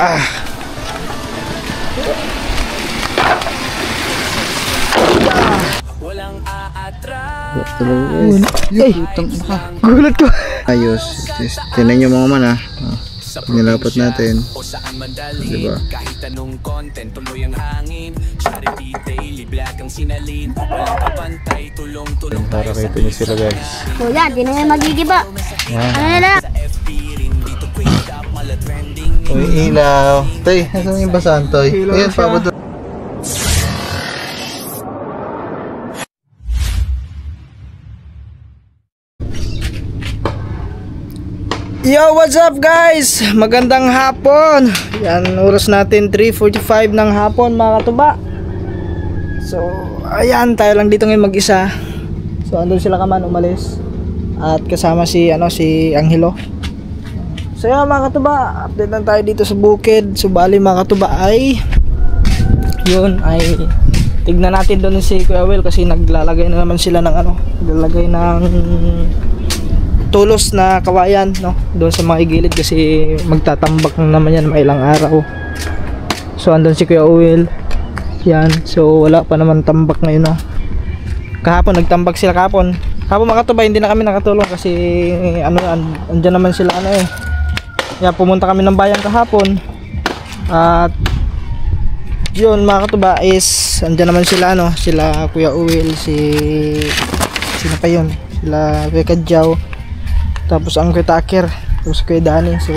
Ah. Ay, gulat ko. Ayos. Tinan nyo mga man, ha. Nilapat natin, diba? Para kayo nyo sila, guys. Kuya, di na yan magigiba. Ano na lang? Uy, ilaw. Toy, nasan yung basahan, Toy? Ayan, pabot. Yo, what's up guys? Magandang hapon. Yan, oras natin 3:45 ng hapon mga katuba. So, ayan, tayo lang dito ngayon mag-isa. So, andun sila kaman umalis. At kasama si Angelo. So, yan mga katuba, update lang tayo dito sa bukid. So, bali mga katuba ay tignan natin doon si Kuya Will kasi naglalagay na naman sila ng naglalagay ng tulos na kawayan, no, doon sa mga gilid kasi magtatambak na naman yan mga ilang araw. So andun si Kuya Will. Yan, so wala pa naman tambak ngayon, no. Kahapon nagtambak sila kahapon mga katuba, hindi na kami nakatulong kasi andyan naman sila Kaya pumunta kami ng bayan kahapon. At yun mga katuba is andyan naman sila sila Kuya Will, sino pa yun, sila Kuya Kadjaw, tapos ang Kuya Takir, tapos Kuya Dani. So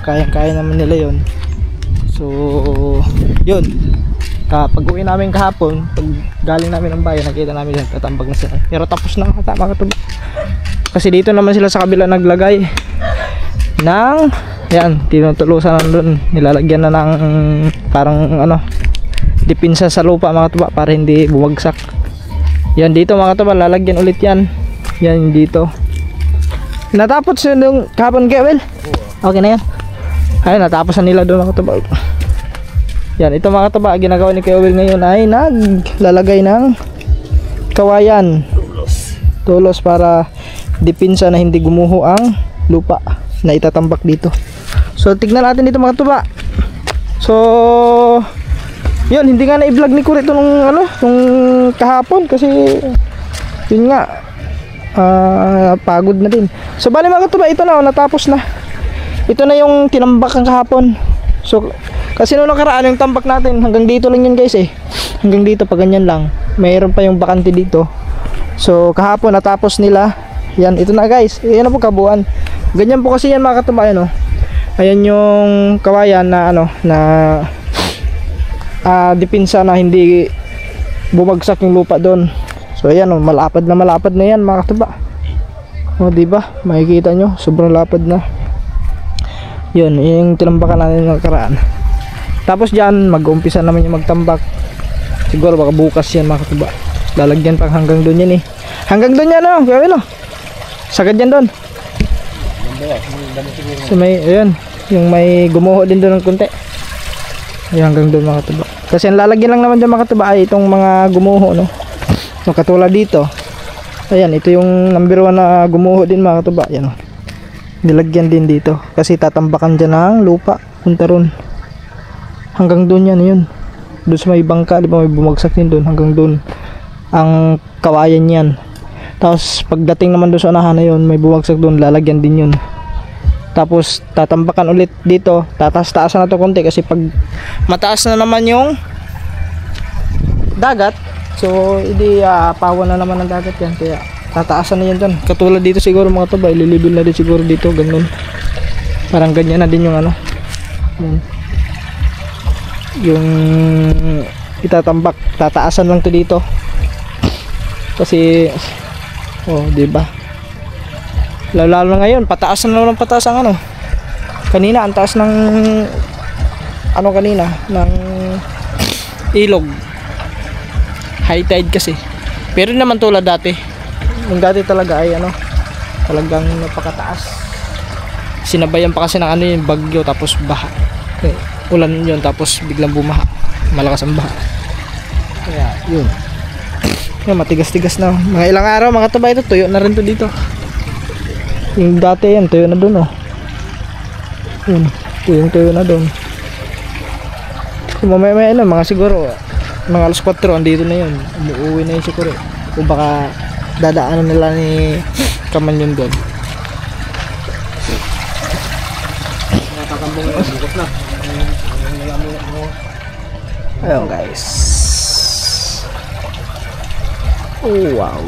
kaya naman nila yun. So yun, pag uwi namin kahapon, pag galing namin ng bayan, nakita namin yan, tatambag na sila. Pero tapos na mga katuba, kasi dito naman sila sa kabila naglagay ng yan, tinutulusan na doon, nilalagyan na ng parang dipinsa sa lupa mga katuba para hindi bumagsak. Yan dito mga katuba, lalagyan ulit yan. Yan dito. Natapos yung kahapon, Kuya Will? Okay na yan. Ay, natapos na nila doon mga katuba. Yan, ito mga katuba, ginagawa ni Kuya Will ngayon ay naglalagay ng kawayan, tulos para dipinsa na hindi gumuho ang lupa na itatambak dito. So tignan natin dito mga katuba. So yun, hindi nga na-vlog ni Kuri ito nung kahapon kasi yun nga, pagod na din. So bali mga katuba, ito na, natapos na. Ito na yung tinambak ang kahapon. So kasi nung nakaraan yung tambak natin hanggang dito lang yun guys hanggang dito pa ganyan lang, mayroon pa yung bakante dito. So kahapon natapos nila. Yan, ito na guys, yan na po kabuuan. Ganyan po kasi yan mga katuba. Ayan yung kawayan na dipinsa na hindi bumagsak yung lupa doon. So ayan, malapad na yan mga katuba. Diba? Makikita nyo, sobrang lapad na. Yun, yung tinambakan natin ng nakaraan. Tapos dyan, mag-umpisa naman yung magtambak. Siguro baka bukas yan mga katuba. Lalagyan pang hanggang doon yan hanggang doon yan gawin sagad yan doon. So may, ayan, yung may gumuho din doon ng konti. Ayan, hanggang doon mga katuba. Kasi ang lalagyan lang naman dyan mga katuba ay itong mga gumuho, katulad dito. Ayan, ito yung number 1 na gumuho din mga katuba. Ayan, nilagyan din dito kasi tatambakan dyan ng lupa punta ron. Hanggang doon yan, yun. Doon sa may bangka, di ba, may bumagsak din doon. Hanggang doon ang kawayan yan. Tapos pagdating naman doon sa unahan na yun, may bumagsak doon, lalagyan din yun. Tapos tatambakan ulit dito, tataas-taasan na to konti kasi pag mataas na naman yung dagat, so hindi pawan na naman ng dagat yan, kaya tataasan na yan dyan. Katulad dito siguro mga tuba, ililibil na din siguro dito, ganun. Parang ganyan na din yung yung itatambak, tataasan lang to dito kasi diba, lalo na ngayon pataas na naman, pataas ang kanina ang taas ng kanina ng ilog, high tide kasi. Pero naman tulad dati, yung dati talaga ay talagang napakataas, sinabayan pa kasi ng yung bagyo tapos baha, ulan yun tapos biglang bumaha, malakas ang baha. Kaya yun, matigas-tigas na. Mga ilang araw mga tuba, ito tuyo na rin to dito. Yung dati yan tuyo na dun yun, tuyo na dun. Mamaya ano, mga siguro mga alas 4 andito na yun. Umuwi na yun siguro. O baka dadaanan nila ni Kaman yun doon. Ayun guys. Oh wow.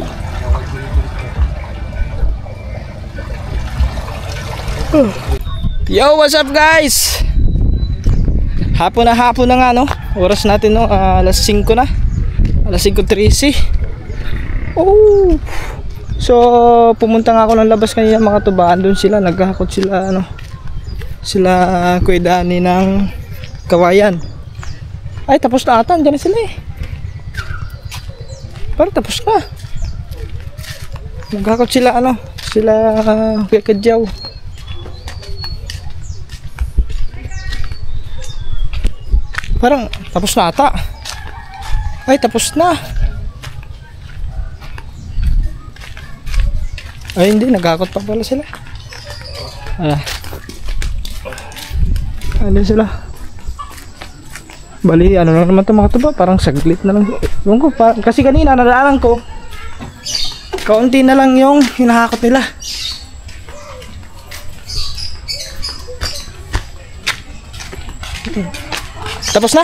Yo, what's up guys? Hapon na nga no. Oras natin no, alas 5 na. Alas 5:13. Oh. So, pumunta nga ako ng labas kanina mga tubaan, doon sila, naghahakot sila ano. Sila Kuya Dani ng kawayan. Ay, tapos na ata, andyan na sila eh. Parang tapos na. Naghahakot sila ano, sila Kuya Kadyaw. Parang tapos na ata. Ay, tapos na. Ay, hindi. Nagkakot pa pala sila. Ano sila? Bali, ano lang naman ito mga tuba. Parang saglit na lang. Ewan ko, kasi kanina nadaanan ko. Kaunti na lang yung hinahakot nila. Tapos na?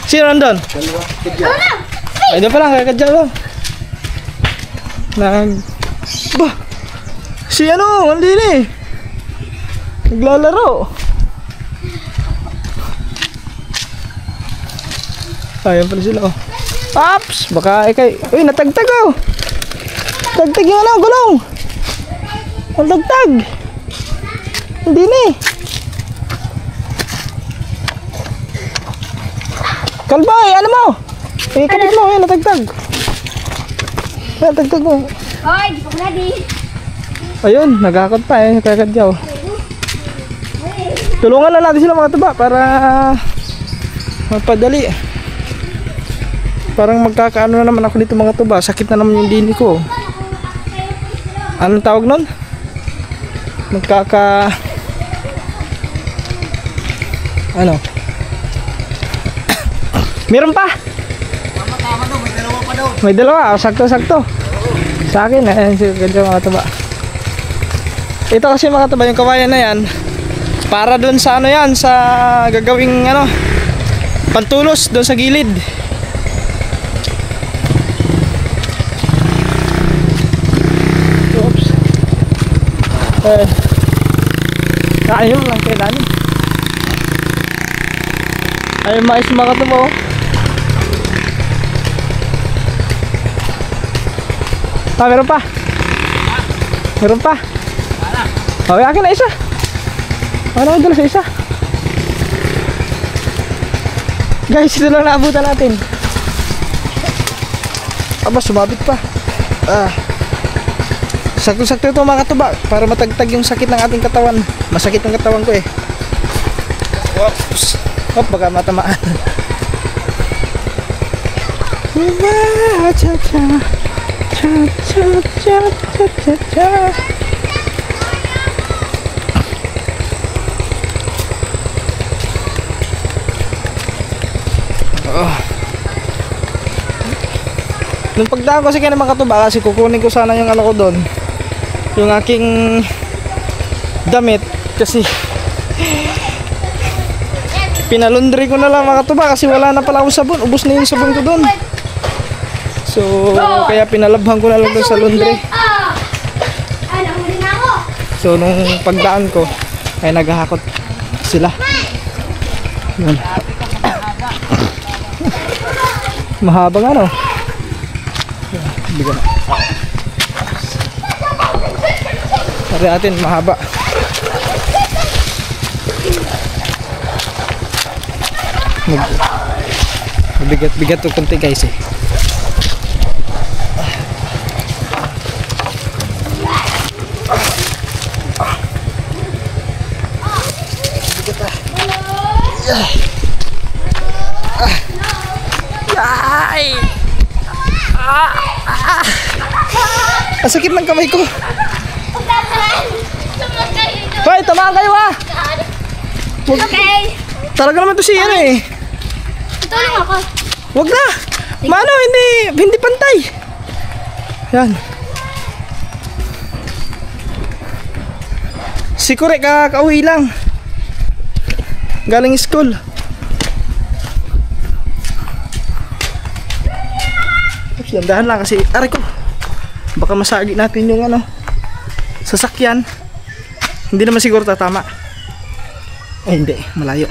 Sino nandun? Ay, doon pa lang, kakadya lang. Bah! Si ano, hindi na eh. Naglalaro. Ayan pala sila oh. Paps! Baka ikay. Uy, natagtag oh. Tagtag yung ano, gulong. Natagtag. Hindi na eh. Kalbay, ano mo? Ikabit mo, yan, natagtag. Yan, natagtag mo. Hoy, di pa ko ready. Ayun, nagkakot pa eh, kakadyaw. Tulungan lang natin sila mga tuba para mapadali. Parang magkakaano na naman ako dito mga tuba. Sakit na naman yung dini ko. Anong tawag nun? Ano? Meron pa? Tama daw, may dalawa pa daw. May dalawa, sakto-sakto. Sa akin, ayan si ganyan mga tuba. Ito kasi mga tuba, yung kawayan na yan, para dun sa ano yan, sa gagawing ano, pantulos dun sa gilid. Oops. Ayun lang kaya dani. Ayun mais mga tuba oh. Meron pa. Meron pa. Oh, akin na isa. Ano ko dala sa isa? Guys, ito lang naabutan natin. Aba, sumabit pa. Sakto-sakto ito mga katuba para matagtag yung sakit ng ating katawan. Masakit ang katawan ko eh. Oops. Hop, baka matamaan. Nung pagdaan ko kasi kaya naman katuba kasi kukunin ko sana yung ano ko doon, yung aking damit kasi pinalundry ko na lang mga katuba kasi wala na pala akong sabon, ubos na yung sabon ko doon. So kaya pinalabhan ko na lang doon sa laundry. So nung pagdaan ko ay naghahakot sila. Yun. Mahaba nga no. Bigan. Pare atin mahaba. Bigat to konti guys eh. Ang sakit ng kamay ko. Hoy, tamaan kayo ah. Okay. Talaga naman to si ano eh. Tutulong ako. Wag na. Mano, hindi pantay. Yan. Si Kure kakauwi lang. Galing school. Oops, dandahan lang kasi aray ko. Baka masagi natin yung ano sasakyan. Hindi naman siguro tatama. Ay hindi, malayo.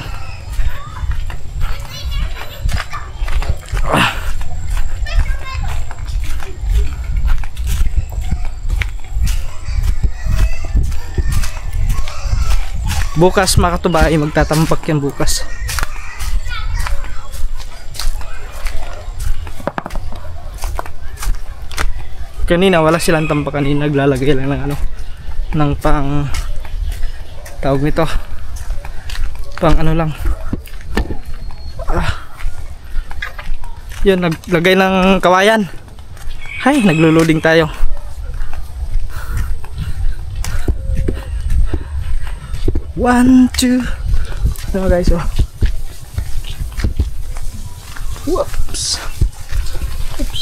Bukas mga katuba ay magtatampak yan bukas. Kanina wala silang tampak, kanina naglalagay lang ng ano ng pang tawag nito pang ano lang. Yun, naglagay ng kawayan. Hay, naglo-loading tayo. One, two. Ano guys, oh. Whoops. Oops.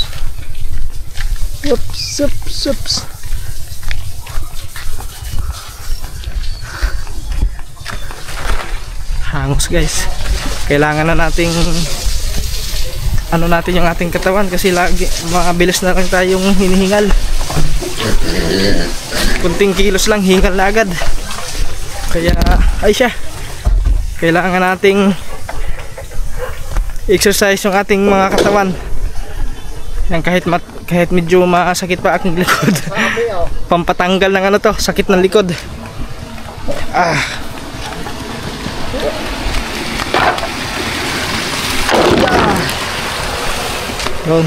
Whoops, oops, oops. Hangos guys. Kailangan na nating ano natin yung ating katawan kasi lagi mabilis na lang tayong hinihingal. Kunting kilos lang hingal na agad. Kaya ay siya, kailangan nating exercise yung ating mga katawan. Yan, kahit medyo masakit pa aking likod. Pampatanggal ng ano to, sakit ng likod. Yun.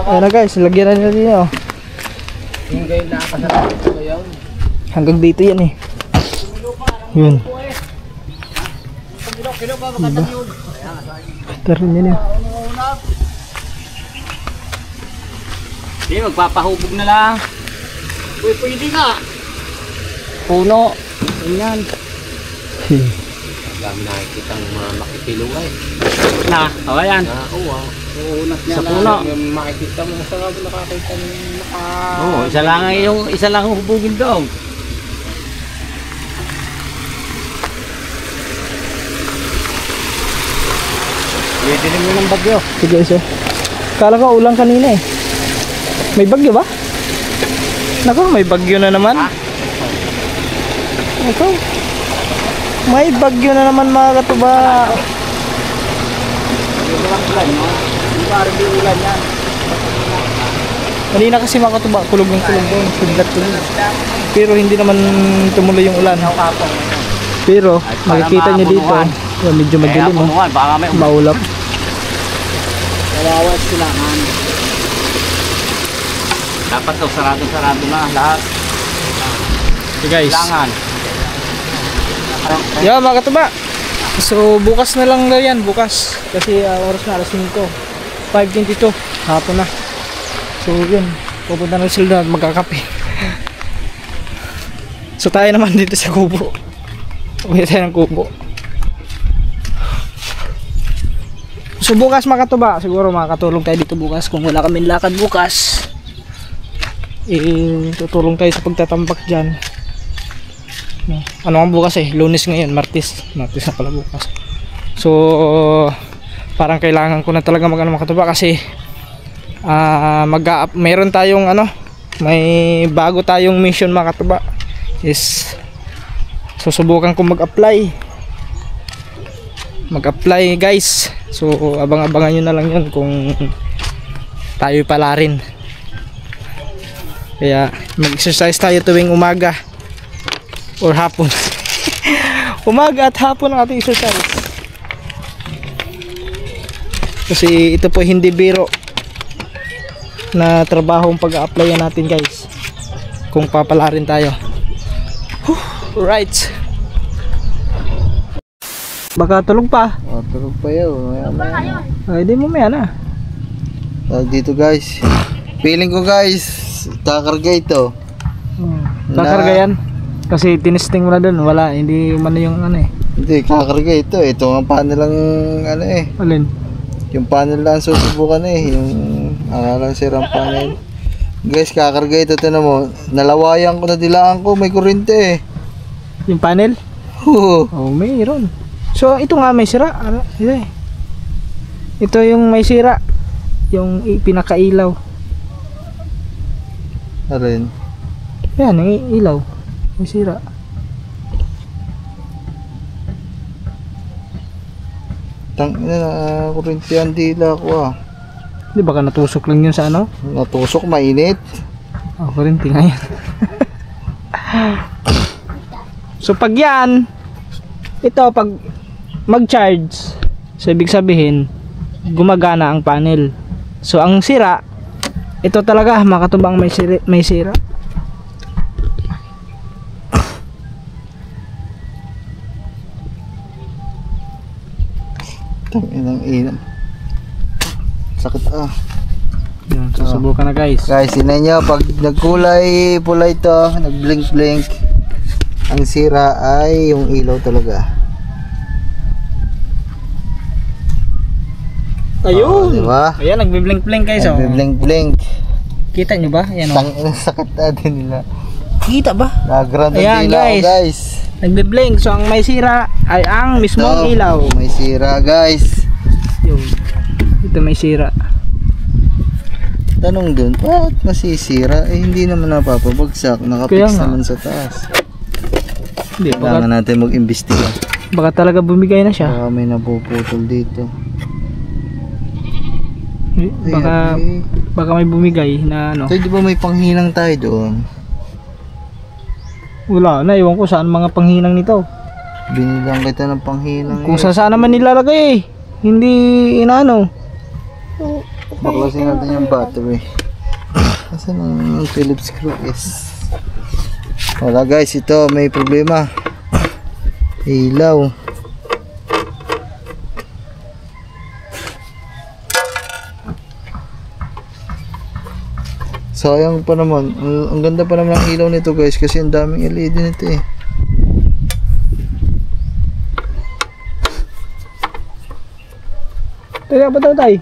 Ayan na guys, lagyan na nila din oh. Hanggang dito yan eh. Yun. Diba? Better rin yan. Hindi, magpapahubog na lang. Uy, pwede ka. Puno. Ganyan. Dami nakikita ng mga makipilungay. Na, o yan. Oo, uunat niya sa puno. Makikita mo sa nga nakakita ng oo, isa lang ang hubugin doon. Dilim mo ng bagyo. Sige guys, kala ko ulang kanina eh. May bagyo ba? Nako, may bagyo na naman. Nako, may bagyo na naman mga katuba. Kanina kasi mga katuba, kulog ng kulog doon. Sundat ko doon. Pero hindi naman tumuloy yung ulan. Pero makikita nyo dito, medyo madilim. Maulap. Kawawa silangan. Dapat daw sarado na lahat. Okay guys. Silangan. Yeah mga katuba. So bukas na lang yan, bukas. Kasi oras na alas 5. 5:22 hapon na. So yun, pupunta na sila at magkakape. So tayo naman dito sa kubo. Uwi tayo ng kubo. So bukas mga katuba, siguro makakatulong tayo dito bukas. Kung wala kaming lakad bukas, tutulong tayo sa pagtatambak dyan. Ano ang bukas eh, Lunes ngayon, Martes na pala bukas. So parang kailangan ko na talaga mag-ano mga katuba kasi meron tayong may bago tayong mission mga katuba. Is susubukan ko mag-apply guys. So abang-abangan nyo na lang yun kung tayo pala rin. Kaya mag-exercise tayo tuwing umaga or hapon. Umaga at hapon ang ating exercise. Kasi ito po hindi biro na trabaho ang pag-a-applyan natin guys. Kung papala rin tayo. Right. Baka tulog pa. Oh, tulog pa yun. Ay, di mo maya na. Dito guys. Feeling ko guys, kakarga ito. Kakarga yan. Kasi tinesting mo na dun. Wala, hindi man yung Hindi, kakarga ito. Ito ang panel lang, ano eh. Alin? Yung panel lang susubukan eh. Yung lang sirang panel. Guys, kakarga ito. Ito na mo. Nalawayan ko, nadilaan ko. May kurente eh. Yung panel? Oo. Oh, mayroon. So, ito nga may sira. Ito eh. Ito yung may sira. Yung pinakailaw. Arin. Yan, yung ilaw. May sira. Tangina na, kurente ang dila ko ah. Di baka natusok lang yun sa ano? Natusok, mainit. Oh, kurinti nga yan. So pag yan, ito pag mag-charge, so ibig sabihin, gumagana ang panel. So ang sira, ito talaga makatubang may sira. Tanginang inam. Sakit ah. Yan, susubukan na guys. Guys, tinan nyo, pag nagkulay pula ito, nag-blink-blink, ang sira ay yung ilaw talaga. Ayun! Diba? Ayan, nagbi-blink-blink guys. Oh. Nag-blink-blink. Kita nyo ba? Ayan oh. Tanginang sakit natin nila. Kita ba? Nag-ground ang Ayan, ilaw guys. guys. Nagbi-blink. So ang may sira ay ang mismong Ito, ilaw. may sira guys. Yun. Ito may sira. Tanong dun, bakit masisira? Eh hindi naman napapabagsak. Kaya Nakapix nga. naman sa taas. Hindi, Kailangan natin mag-imbestiga. baka talaga bumigay na siya. Baka may napuputol dito. Baka Ay, baka may bumigay na ano. Tay, di ba may panghinang tayo doon? Wala na, iwan ko saan mga panghinang nito. Binilang kita ng panghinang. Kung saan naman nilalagay eh. Hindi inaano. Baklasin natin yung battery. Asan ang Phillips screw is? Wala guys, ito may problema. Ilaw. Sayang pa naman. Ang ganda pa naman ang ilaw nito guys kasi ang daming LED nito eh. Teka pa tay.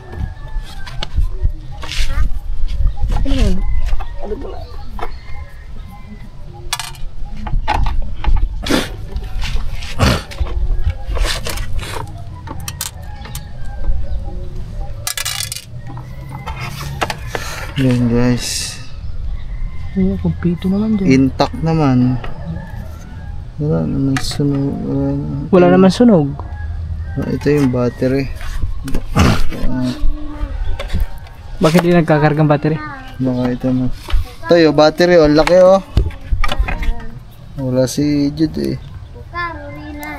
Yan guys. Oh, kumpleto naman dyan. Intact naman. Wala naman sunog. Wala naman sunog. Ito yung battery. Bakit hindi nagkakargang battery? Baka ito na. Ito yung battery, ang laki oh. Wala si Jude eh. Carolina.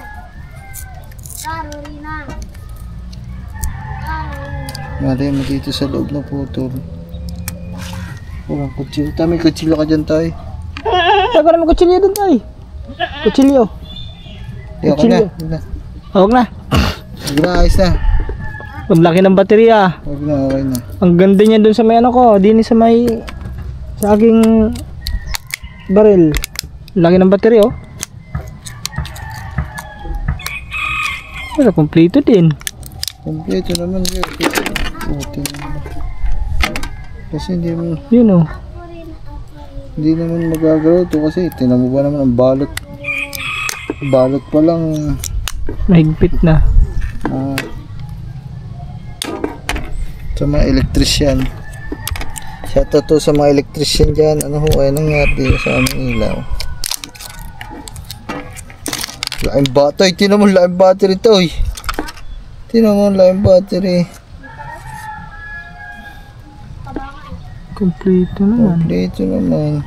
Carolina. Mali mo dito sa loob na putol. Walang kutsilyo. May kutsilyo ka dyan tayo. Tago naman kutsilyo dun tay. Kutsilyo. Ayoko na. Huwag na. Huwag na, ayos na. Ang laki ng baterya. Huwag na, okay na. Ang ganda niya dun sa may ano ko. Dini sa may sa aking baril. Laki ng baterya oh. Wala, kompleto din. Kompleto naman guys. Puti naman. Kasi hindi mo, Yun oh. hindi naman magagalaw ito kasi tinan mo ba naman ang balot. Balot pa lang. Mahigpit na. Sa mga electrician. Shoutout to sa mga electrician dyan. Ano ho ay nangyari sa aming ilaw. Laking battery. Tinan mo laking battery to eh. Tinan mo laking battery. Kompleto naman. Kompleto naman.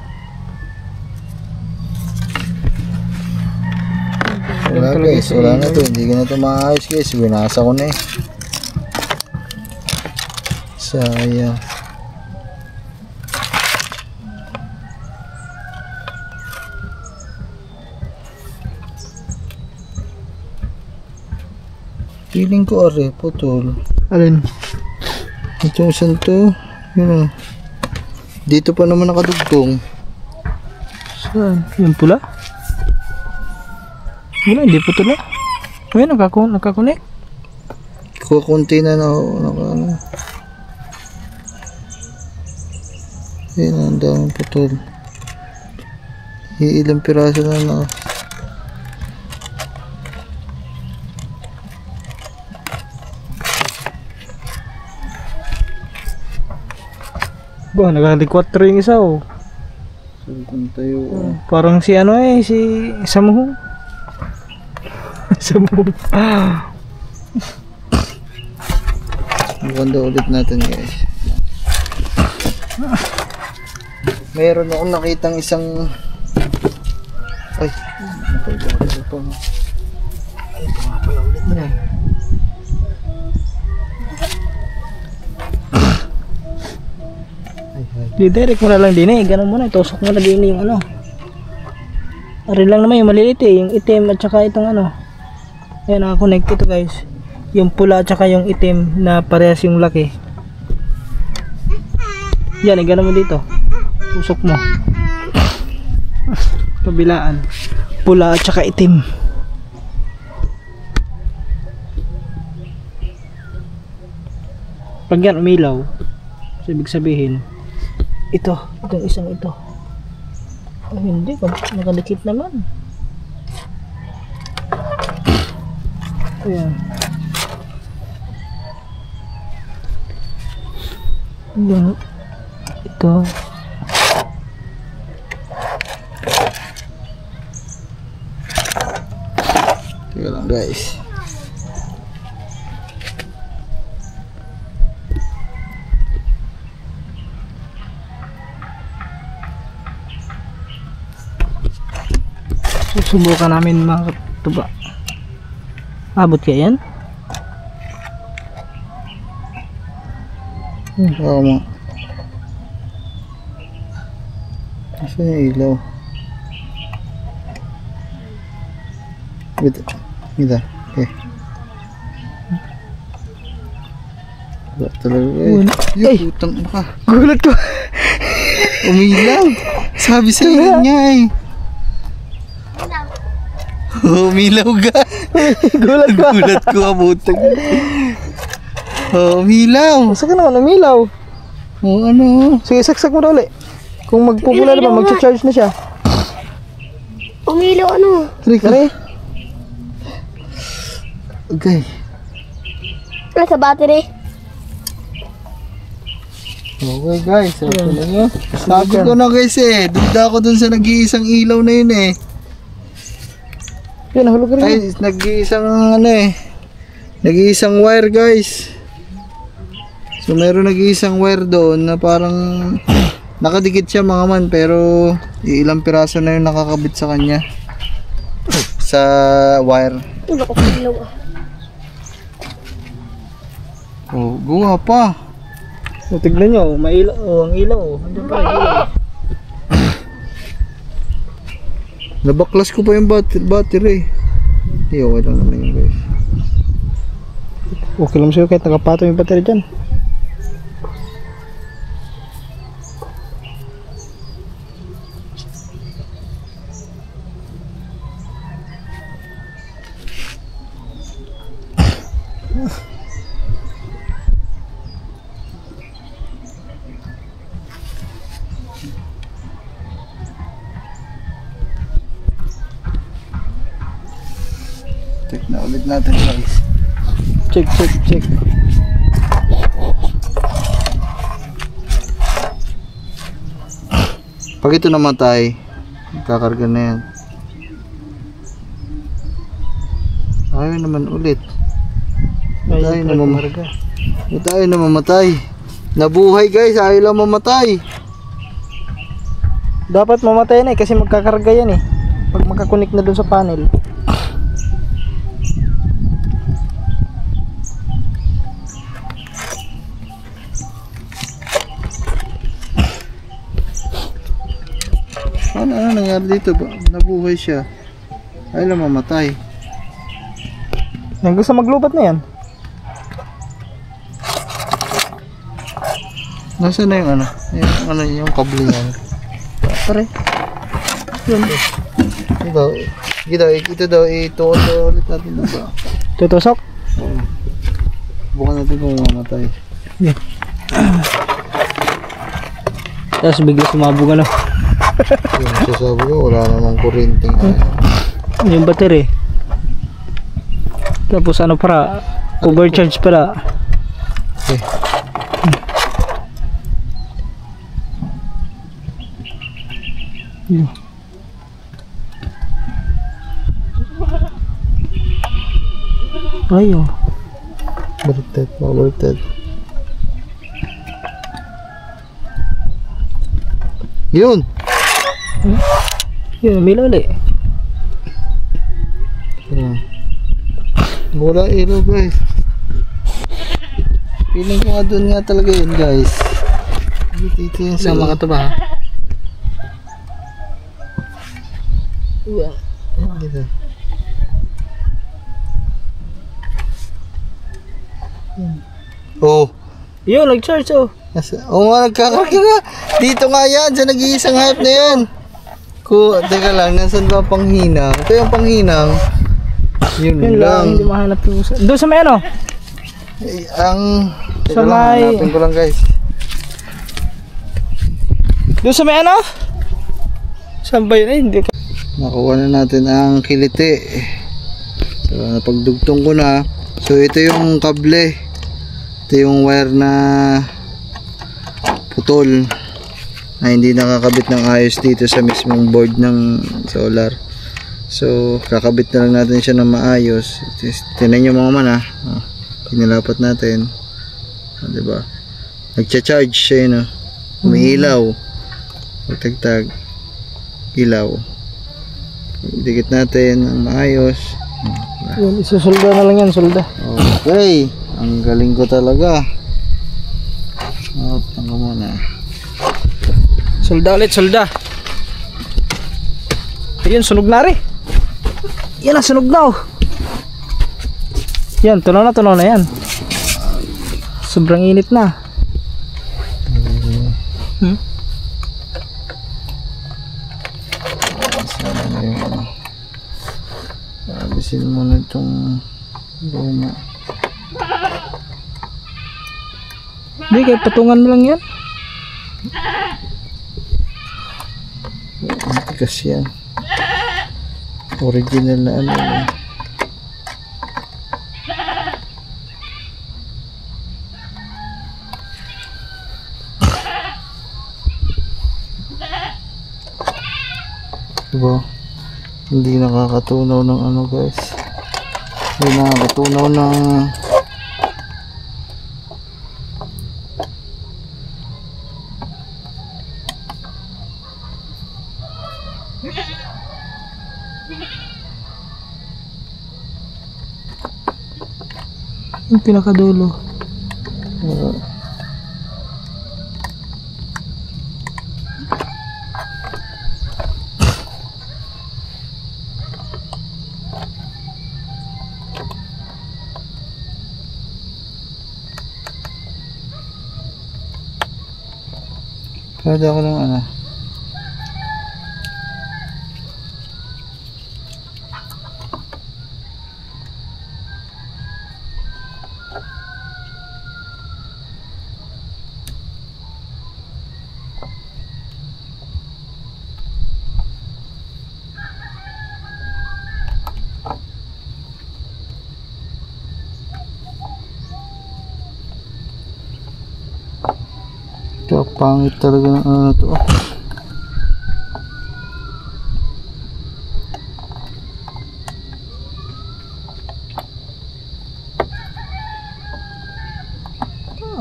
Wala guys. Wala na to. Hindi ko na to maayos guys. Binasa ko na eh. Sayang. Feeling ko are putol. Alin? Itong isang to, yun o. Dito pa naman nakadugtong. Saan? Yung pula? Wala, hindi putol na. Uy, nakakunik. Kukunti na ano. Yan, ang daming putol. Ilang piraso na. Ba, nagalikwat rin yung isa oh. Saan tayo? Parang si ano si Samuhong. Samuhong. Maganda ulit natin guys. Meron akong nakitang isang ay nakaganda pa. Ay, ito nga pala ulit na yan. Di-direct mo na lang din ganun mo na, itusok mo na din yung ano. Ari lang naman yung maliliit yung itim at saka itong ano. Ayan, nakakonect ito guys. Yung pula at saka yung itim na parehas yung laki. Yan, ganun mo dito. Tusok mo. Kabilaan. Pula at saka itim. Pag yan umilaw, ibig sabihin itong isang ito. Ay, hindi, nakadikit naman. Ayan. Ayan. Ito. Teka lang guys. Susubukan namin mga katuba. Abot kaya yan? Oo mo. Kasi yung ilaw. Gita. Okay. Wala talaga eh. Ay! Putang ka. Gulat ko! Umilaw! Sabi sa niya eh. Umilaw ka. Gulat ko! Gulat ko abutang. Umilaw. Saka naman umilaw. Ano? Sige, saksak mo na ulit. Kung magpupula naman, mag-charge na siya. Umilaw ano? Kari? Okay. Nasa battery. Okay guys, okay na nyo. Sabi ko na guys eh, duda ako dun sa nag-iisang ilaw na yun eh. Yan, nahulog rin. Ay, nag-iisang ano eh. Nag-iisang wire guys. So meron nag-iisang wire doon na parang nakadikit siya mga man, pero ilang piraso na yung nakakabit sa kanya. Sa wire. Ano ko umilaw ah. Oh, guha pa. O, tignan nyo, mailaw. O, ang ilaw. Andiyan pa rin ilaw. Nabaklas ko pa yung battery. Hindi, okay lang naman yun guys. Okay lang sa'yo kahit nakapatong yung battery dyan. Check na ulit natin guys. Check. Pag ito namatay, kakarga na yan. Ayaw naman ulit. Ayaw na mamatay. Nabuhay guys, ayaw lang mamatay. Dapat mamatay na kasi magkakarga yan eh. Pag makakunik na dun sa panel. Ano nangyari dito ba? Nabuhay siya. Ayaw lang mamatay. Hanggang sa maglubat na yan. Nasaan na yung ano? Yung kable yan. Pare. Yun. Ito, Sige daw, ito daw, ituto ulit natin dito. Tutusok? Bukan natin kung mamatay. Yeah. Tapos bigla sumabog ano. Yung sasabi ko, wala namang kuryenteng Yung battery. Tapos ano para, overcharge pala. Okay. Yeah. Ay, oh. Baliktad. Yun! Yun, may lali. Wala ilaw guys. Feeling ko nga doon nga talaga yun guys. Dito yun sa mga taba. dito. Oh. Yun, nag-charge oh. Oo nga, nagkakakita nga. Dito nga yan, sa nag-iisang hype na yan. Teka lang, nasan ba ang panghinang? Ito yung panghinang. Yun lang. Hindi mahanap yung doon sa may ano? Teka lang, hanapin ko lang guys. Doon sa may ano? Saan ba yun? Hindi ka. Nakuha na natin ang kiliti. So, napagdugtong ko na. So, ito yung kable. Ito yung wire na putol na hindi nakakabit ng ayos dito sa mismong board ng solar. So, kakabit na lang natin siya ng maayos. Tinan nyo mga man ha. Pinilapat natin. Diba? Nagcha-charge siya yun. Umiilaw. Pagtagtag. Ilaw. Dikit natin ng maayos. Yun, isusulda na lang yan, sulda. Okay. Ang galing ko talaga. Tangka muna. Sulda ulit, sulda. Ayun, sunog na rin. Yan na, sunog na oh. Yan, tunaw na yan. Sobrang init na. Abisin mo na itong luma. Hindi, kahit patungan mo lang yan. Tigas yan. Original na ano. Diba? Hindi nakakatunaw ng ano guys. Hindi nakakatunaw ng Yung pinakadulo. pwede ako ng ano. Pangit talaga ng ano na to.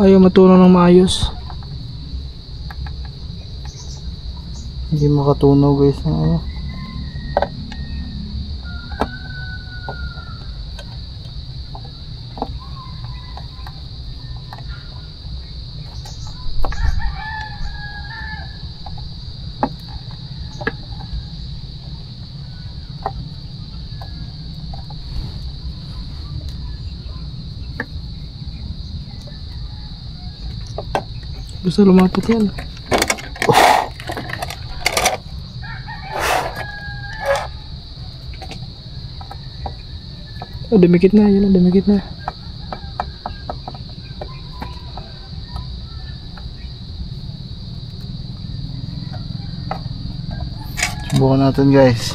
Ayaw matunaw ng maayos. Hindi makatunaw guys ng ano. Basta lumapit yan. Oh, dumikit na. Yun, dumikit na. Subukan natin guys.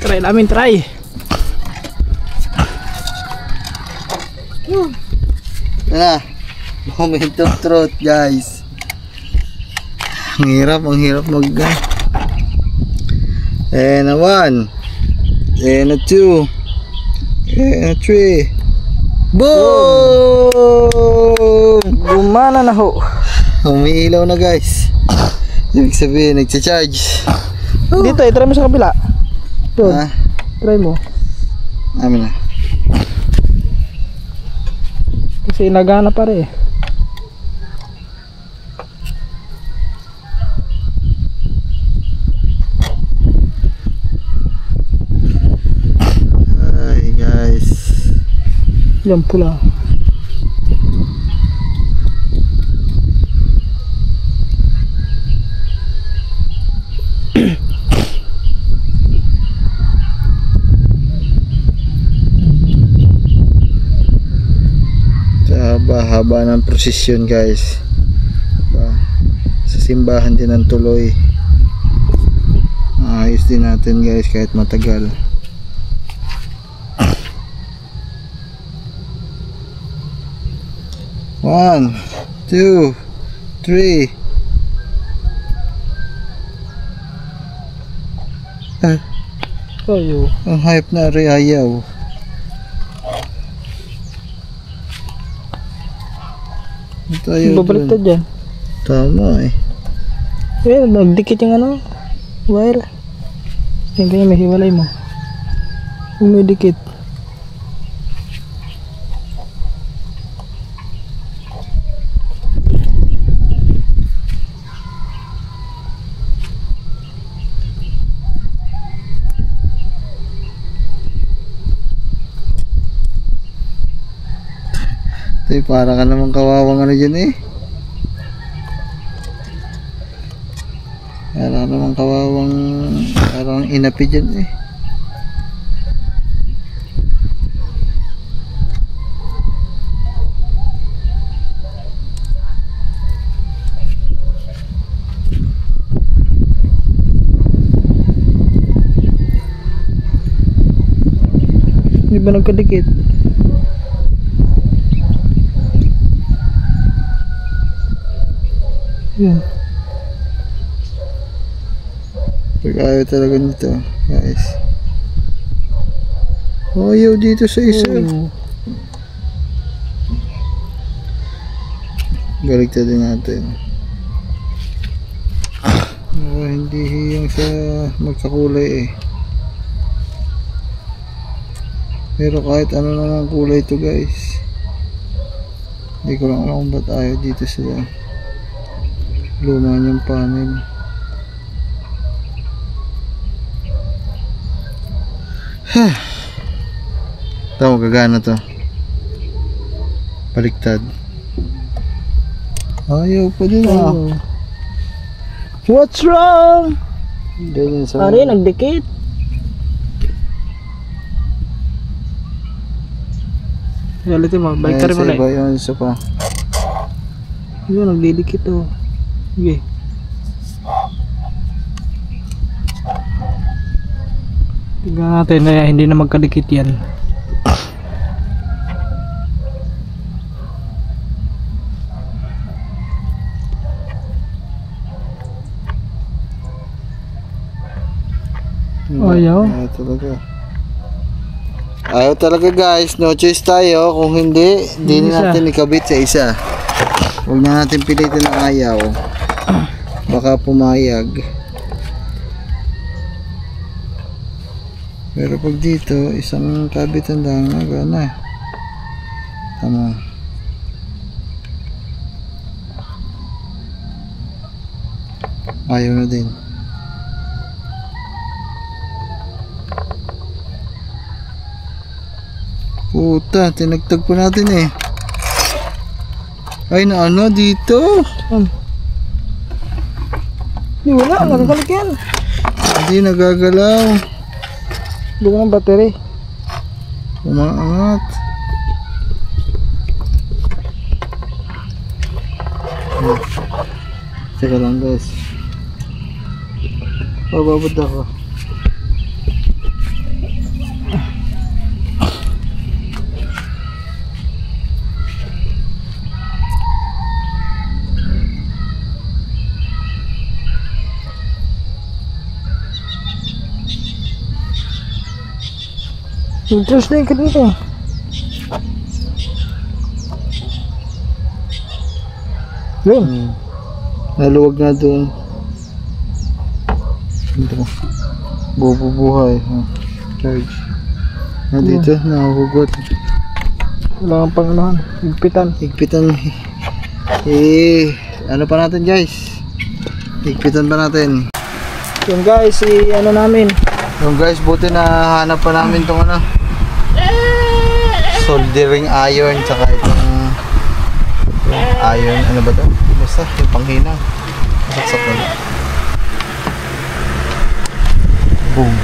Try namin, try. Yan na. Moment of truth guys. Ang hirap mag and a 1 and a 2 and a 3. Boom! Gumana na ho. Umiilaw na guys. Ibig sabihin nagcha-charge. Dito, try mo sa kabila. Doon, Ha? try mo. Amin na. Kasi nagana pa rin. Ay guys. Yan pula. Haba ng prosesyon guys. Sa simbahan din ang tuloy. Ayos din natin guys kahit matagal. One, two, three. Ayo. Ang hype na rin ayaw. Tayo Babaliktad dun. dyan. Tama eh. Eh, nagdikit yung ano, wire. Yan kaya may hiwalay mo. Huwag may dikit. Tay, para ka naman kawawang ano dyan eh. Para ka naman kawawang parang inapi dyan eh. Di ba nagkadikit? Yan. Pag ayaw talaga nito guys. Ayaw dito sa isa. Oh. Baligtad din natin. Hindi hiyang sa magkakulay eh. Pero kahit ano naman kulay ito guys. Hindi ko lang alam kung ba't ayaw dito sila. Luma niyang panel. Ito magagana to. Baliktad. Ayaw pa din ah. Oh. What's wrong? Ganyan sa Pare, nagdikit. Reality mo, balik ka rin mo sa na. iba yun, isa pa. Yun, nagdidikit oh. Sige. Tignan natin na hindi na magkadikit yan. Ayaw. Ayaw talaga. Ayaw talaga guys, no choice tayo. Kung hindi, hindi Isa. natin ikabit sa isa. Huwag na natin pilitin ng ayaw. Baka pumayag. Pero pag dito, isang kabitan lang, gana. Tama. Ayaw na din. Puta, tinagtag pa natin eh. Ay, na ano dito? Saan? Di wala, magkakalik yan. Hindi nagagalaw. Bukan ang battery. Umaangat. Teka lang guys. Bababad ako. Interesting ka dito. Yun. Naluwag na doon. Ito. Bubuhay. Charge. Dito, nakahugot. Wala kang pangalahan. Higpitan. Higpitan. Ano pa natin guys? Higpitan pa natin. Yun guys, ano namin. Yung guys, buti na hanap pa namin tong ano, soldering iron, tsaka itong iron, ano ba to? Basta, yung panghina. Masaksak na lang. Boom.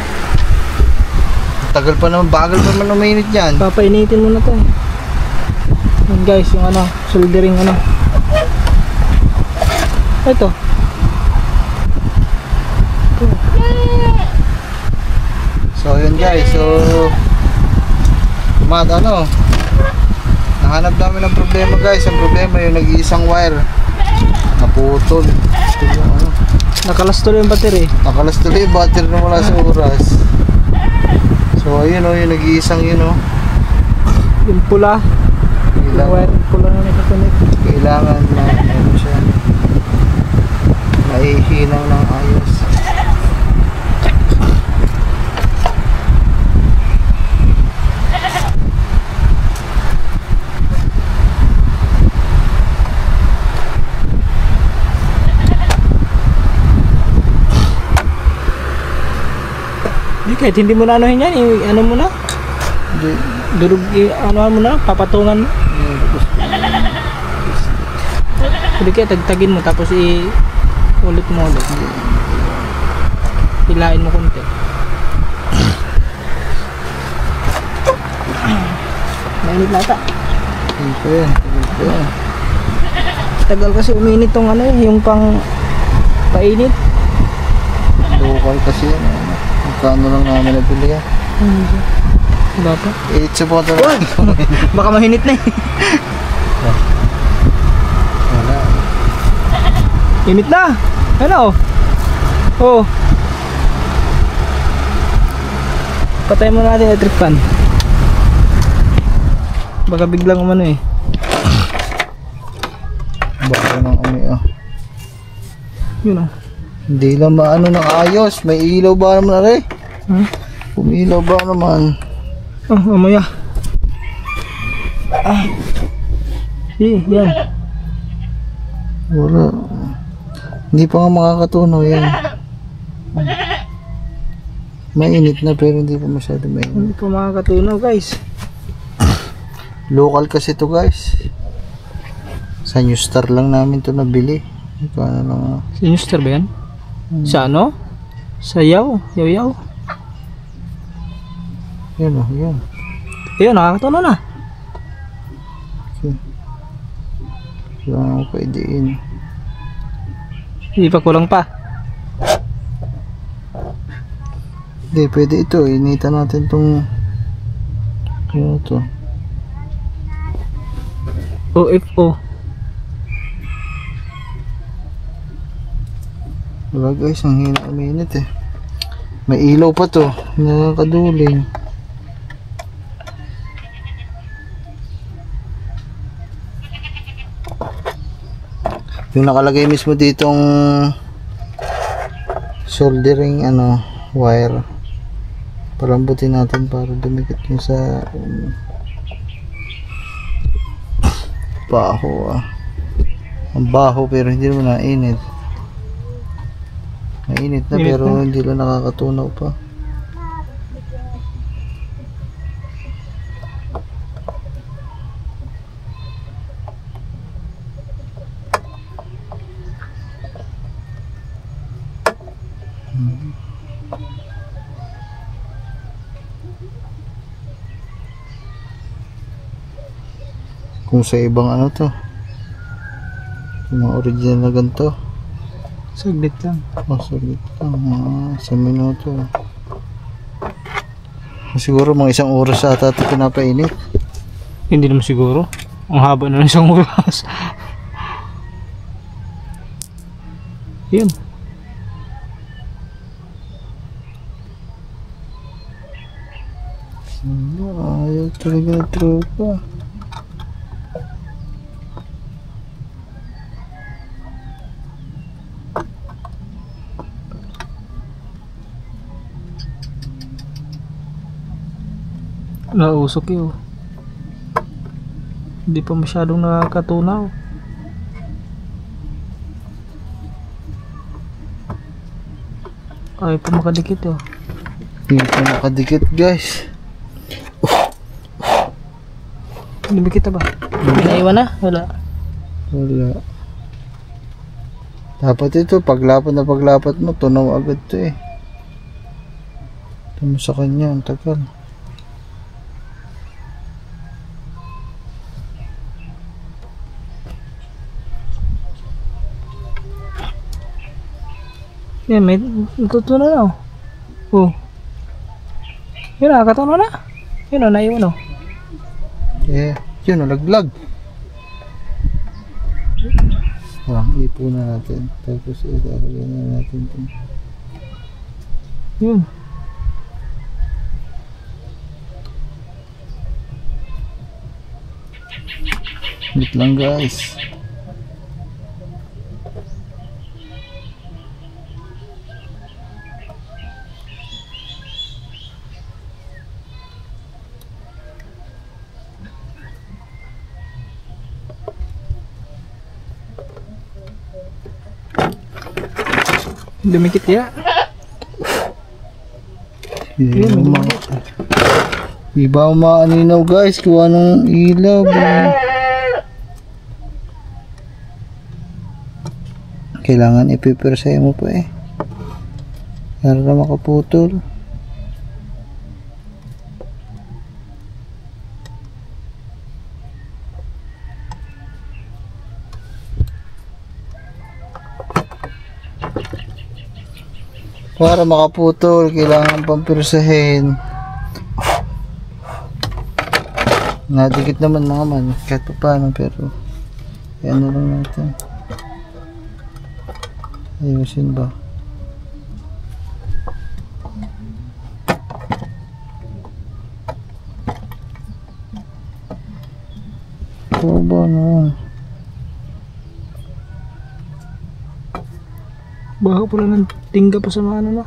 Tagal pa naman, bagal pa naman uminit yan. Papainitin mo na to. Yun guys, yung ano, soldering ano. Ito. So yun guys, so nahanap namin ng problema guys. Ang problema yung nag-iisang wire naputol. Ito yung ano, Nakalas tuloy yung battery. nakalas tuloy yung battery na wala sa oras. So ayun o, yung nag-iisang yun o, Yung pula. Yung wire pula na nakakunik. kailangan na ano siya, naihinang ng ayos. Kahit hindi mo na anuhin yan, ano mo na, Hindi. durug, anuhan mo na, papatungan mo. Hindi kaya tagtagin mo, tapos ulit mo ulit. Hilain mo konti. Mainit na ata. Ito yan, ito yan. Tagal kasi uminit tong ano, yung pang painit. Local kasi yan. Magkano lang namin nabili yan. Diba pa? It's about to run. Baka mahinit na eh. Wala. Init na! Ano? Oh. Patayin mo natin electric fan. Baka biglang umano eh. Baka nang amoy ah. Yun oh. Hindi lang maano ng ayos. May ilaw ba naman rin? Huh? Umilaw ba naman? Oh, mamaya. Ah. Yan. Wala. Hindi pa nga makakatunaw yan. Mainit na pero hindi pa masyado mainit. Hindi pa makakatunaw guys. Local kasi to guys. Sa New Star lang namin to nabili. Ito ano lang. Sa Newstar ba yan? Sa ano? Sa Yaw. Yan o, yan. Ayun, nakakatunaw na. Okay. Kailangan ko pwedeen. Hindi pa kulang pa. Hindi, pwede ito. Initan natin tong ano to. OFO. Wala guys, ang hina uminit eh. May ilaw pa to. Nakakaduling. Yung nakalagay mismo ditong soldering ano, wire. Palambutin natin para dumikit yung sa baho ah. Ang baho pero hindi naman nainit. Mainit na Init pero na. hindi lang nakakatunaw pa. Kung sa ibang ano to, yung mga original na ganito. Saglit lang. Saglit lang, sa minuto. Siguro mga 1 oras ata ito pinapainit. Hindi naman siguro. Ang haba na ng 1 oras. Yun. Ayaw talaga na tropa. Nausok yun. Hindi pa masyadong nakakatunaw. Ay pa makadikit yun. Hindi pa nakadikit guys. Dumikit na ba? Pinaiwan na? Wala. Wala. Dapat ito, paglapat na paglapat mo, tunaw agad to eh. Ito mo sa kanya, ang tagal. Yan, may natutunan na oh. Oh. Yun, nakakatunan na. Yun o, naiwan o. Eh, yun, nalaglag. Ipo na natin. Tapos ilalagyan na natin ito. Yun. Wait lang guys. Dumikit ya. Iba maaninaw guys, kuha ng ilaw. Kailangan ipipersay mo pa eh. Para na makaputol. Para makaputol, kailangan pampirsahin. Nadikit naman mga man, kahit pa paano, pero ano lang natin. Ayusin ba? Oo ba naman? Baka pala ng tingga pa sa mga ano na.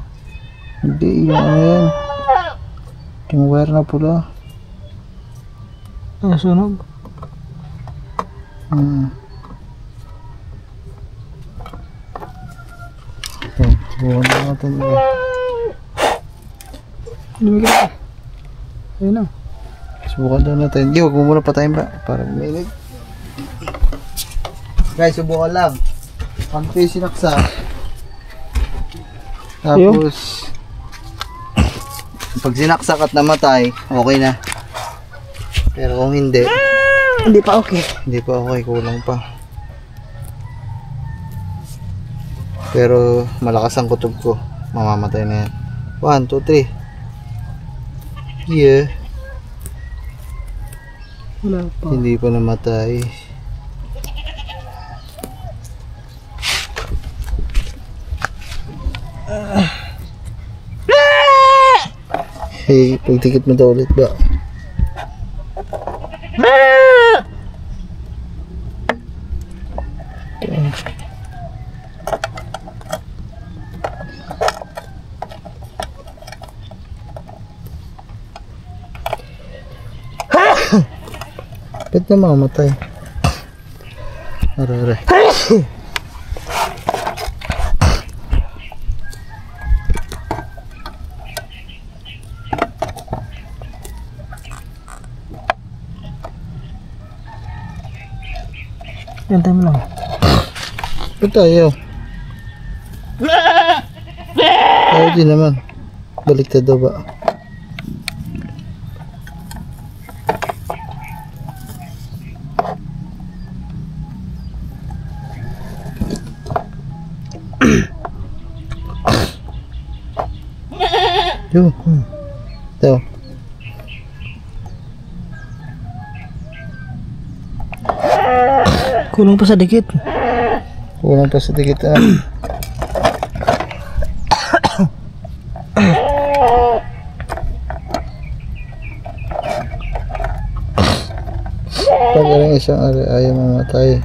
Hindi, yung ano yan. Yung wire na pula. Ah, sunog. Okay, buwan na natin ito. Dumikit na. Ayun na. Subukan daw natin. Hindi, huwag mo muna patayin ba? Para umilig. Guys, subukan lang. Pag kayo sinaksa. Tapos, pag sinaksak at namatay, okay na. Pero kung hindi, Hindi pa okay. hindi pa okay, kulang pa. Pero malakas ang kutob ko, mamamatay na yan. 1, 2, 3. Yeah. Wala pa. Hindi pa namatay. Hey, pagtikit mo daw ulit ba? Ba't na mamamatay? Aray. Yan tayo mo lang. Ba't tayo? Tayo din naman. Baliktad daw ba? Yo. Ito. Kulang pa sa dikit. Kulang pa sa dikit. Pag ang isang ari ayaw mamatay,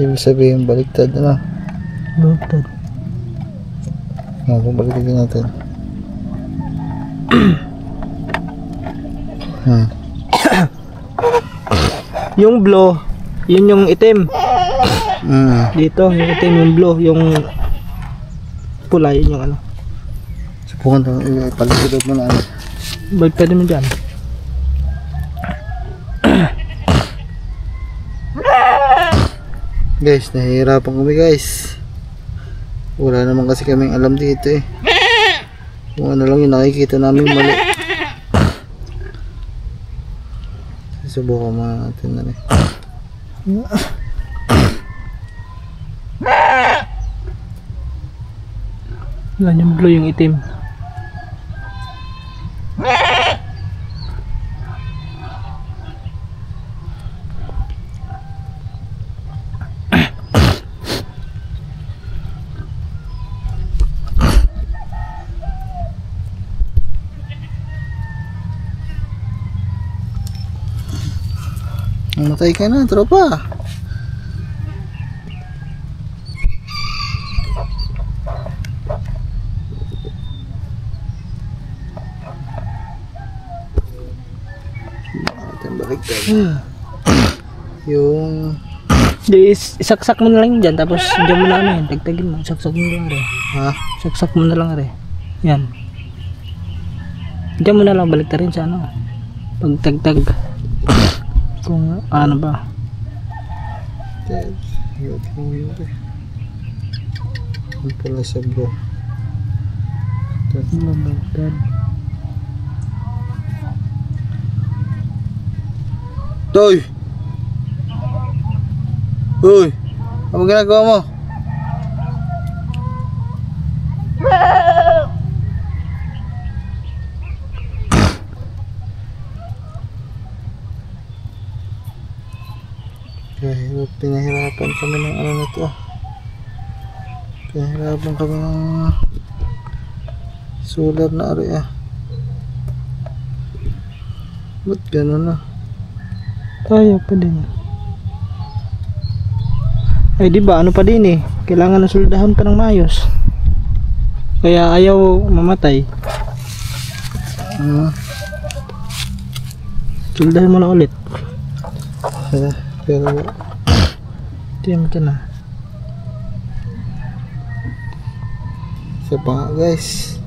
ibig sabihin baliktad, ano? Baliktad. Baliktad natin. Yung blow, yun yung itim. Dito, yung itim, yung blow, yung pula, yun yung ano. Subukan ito, paliktad mo na ano. Baliktad mo dyan. Guys, nahihirapan kami guys. Wala naman kasi kaming alam dito eh. Kung ano lang yung nakikita namin mali. Subukan mo natin na rin. Yan yung blue, yung itim. Matay ka na, tropa. Natin baliktad. Yung Di, isaksak mo na lang dyan, tapos dyan mo na ano yan, tagtagin mo, saksak mo na lang rin. ha? Saksak mo na lang rin. Yan. Dyan mo na lang balik rin sa ano. Pagtagtag. Kung ano ba. Ang pala sa bro. Baliktad. Toy! Uy! Ano ginagawa mo? Kahirap, pinahirapan kami ng ano na to. Pinahirapan kami ng solar na area. Ba't gano'n na? Tayo pa din. Ay di ba ano pa din eh. Kailangan ng soldahan pa ng maayos. Kaya ayaw mamatay. Soldahan mo na ulit. Pero Tiyan mo dyan ah. isa pa nga guys.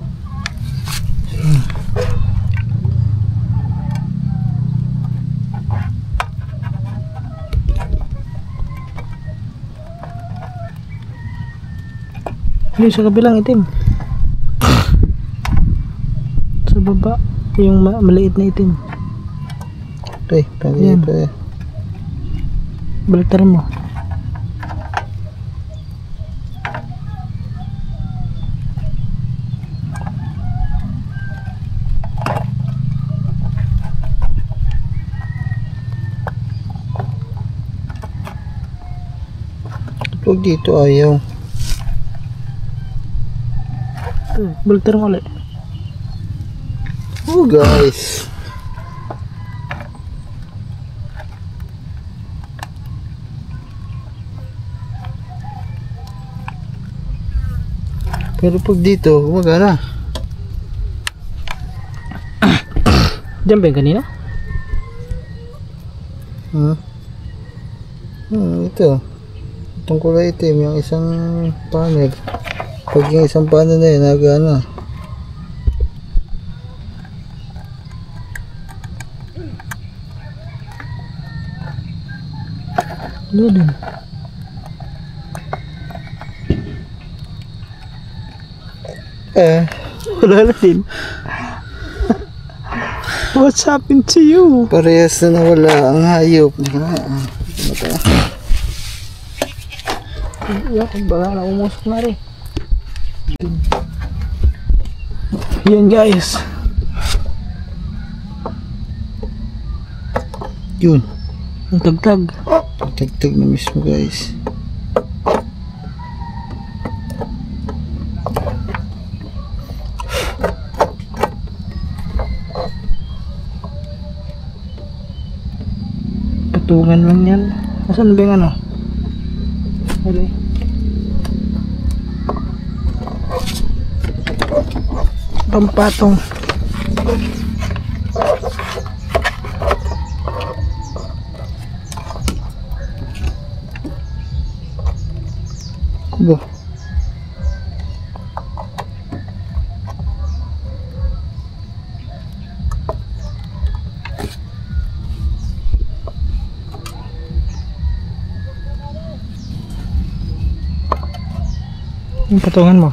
Hindi sa kabilang itim. Sa baba yung maliit na itim. Ay, pwede Yan. pa eh. Baliktarin mo. Pag dito ayaw. Baliktarin mo ulit. Oh guys. Pero pag dito, gumagana. Diyan ba yung kanina? Ito. Itong kulay itim, yung isang panel. Pag yung isang panel na yun, nagana. Wala din. Wala na din. What's happened to you? Parehas na nawala ang hayop. Baka na umusok na rin. Yan guys. Yun. Ang tagtag. Tagtag na mismo guys. Patungan lang yan. Asan ba yung ano? Okay. Pampatong. Ba? Yung patungan mo.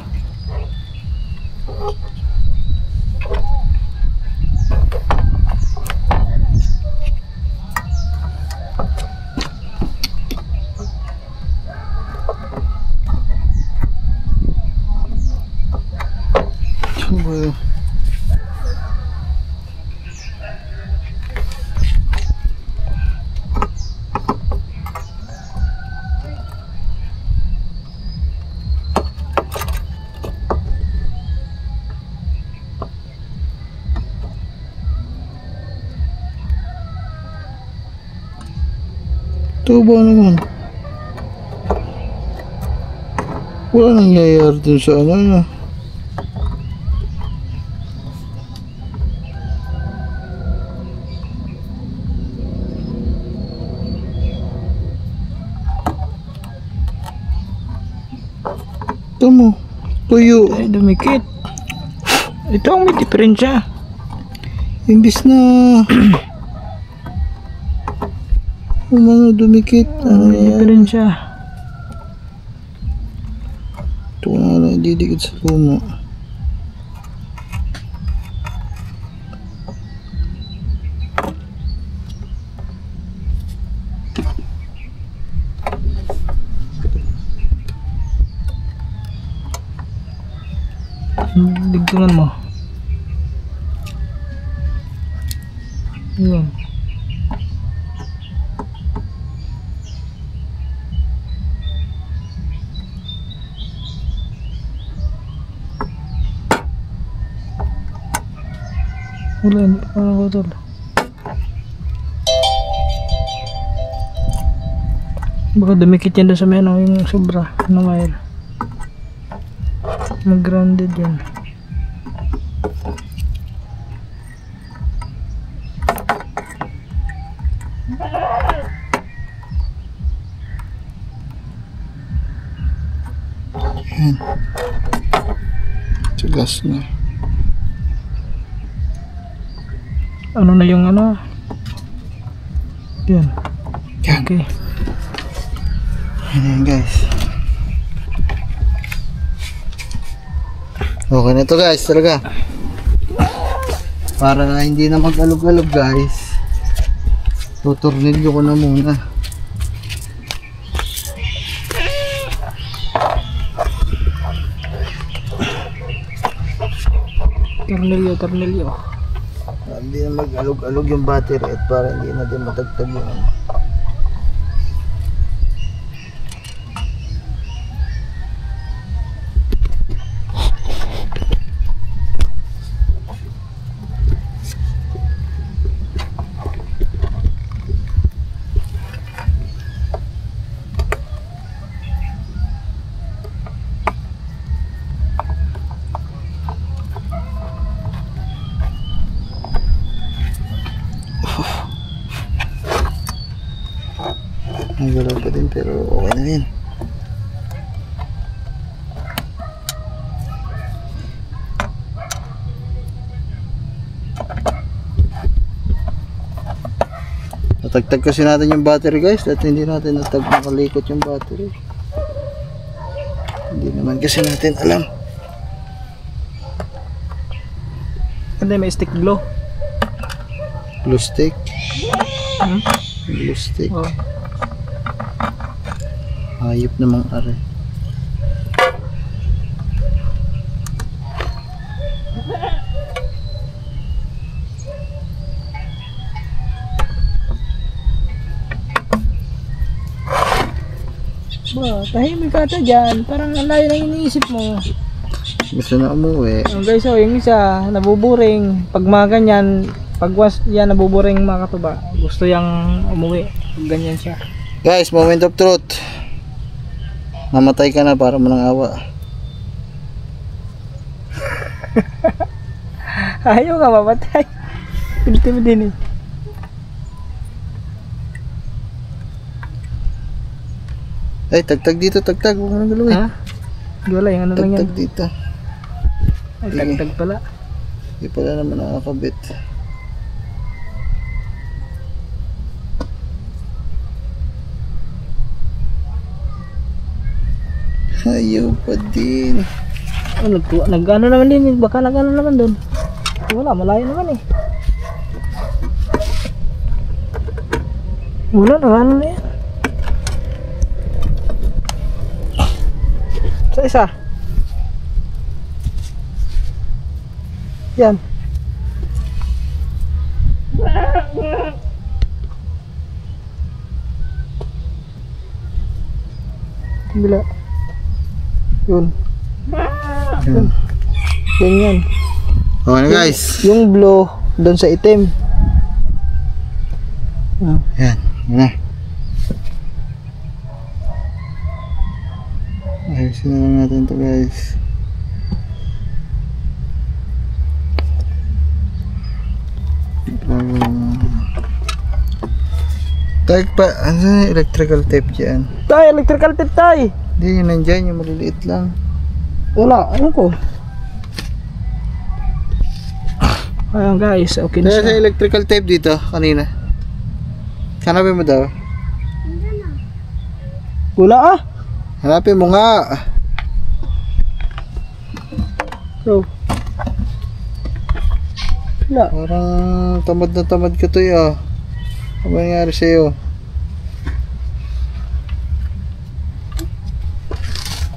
Ano ba yun? Ito ba naman? Wala nangyayari dun sa ano. Ito mo. Tuyo. Ay, dumikit. Ito ang may diferensya. Imbis na umano dumikit. Ano May yan? diferensya. Ito na lang didikit sa puno. Digtungan mo. Ayan. Wala, hindi pa nakutol. Baka dumikit yan doon sa may ano, yung sobra na wire. Mag-grounded yan. Yan. Tigas na. Ano na yung ano? Yan. Yan. Okay. Yan guys. Okay na to guys talaga. Para hindi na mag-alog-alog guys. Tutornilyo ko na muna. Tornilyo. Para hindi na mag-alog-alog yung battery at para hindi na din matagtag yung ano. Nagalaw pa din pero okay na rin. Natagtag kasi natin yung battery guys dahil hindi natin nakalikot yung battery. Hindi naman kasi natin alam. Hindi, may stick glow. Blue stick. Hmm? Blue stick. Oh. Hayop namang are. Tahimik ka ata dyan. Parang ang layo lang iniisip mo. Gusto na umuwi. Oh, guys, oh, yung isa, nabuburing. Pag mga ganyan, pag was yan, nabuburing mga katuba. Gusto yang umuwi. Pag ganyan siya. Guys, moment of truth. Mamatay ka na para mo nang awa. Ayaw ka mamatay. Pilti mo din eh. Ay, tagtag dito, tagtag. Huwag mo nang galawin. Ha? Wala, yung ano lang yan. Tagtag dito. Ay, tagtag pala. Hindi pala naman nakakabit. Ayaw pa din. Oh, nag-ano naman din. Baka nag-ano naman doon. Wala, malayo naman eh. Wala, nag-ano na yan. Sa isa. Yan. Bila. Yun. Yun. Yan. Okay na guys. Yung blue doon sa itim. Ah. Yan. Yan na. Ayusin na lang natin to guys. Tag pa, ano electrical tape dyan? Tay, electrical tape tay. Hindi, yun nandyan, yung maliliit lang. Wala, ano ko? Ayan guys, okay na Kaya sa siya. electrical tape dito, kanina. Hanapin mo daw. Wala ah. Hanapin mo nga. So. Wala. Parang tamad na tamad ka to ah. Ano ba nangyari sa'yo?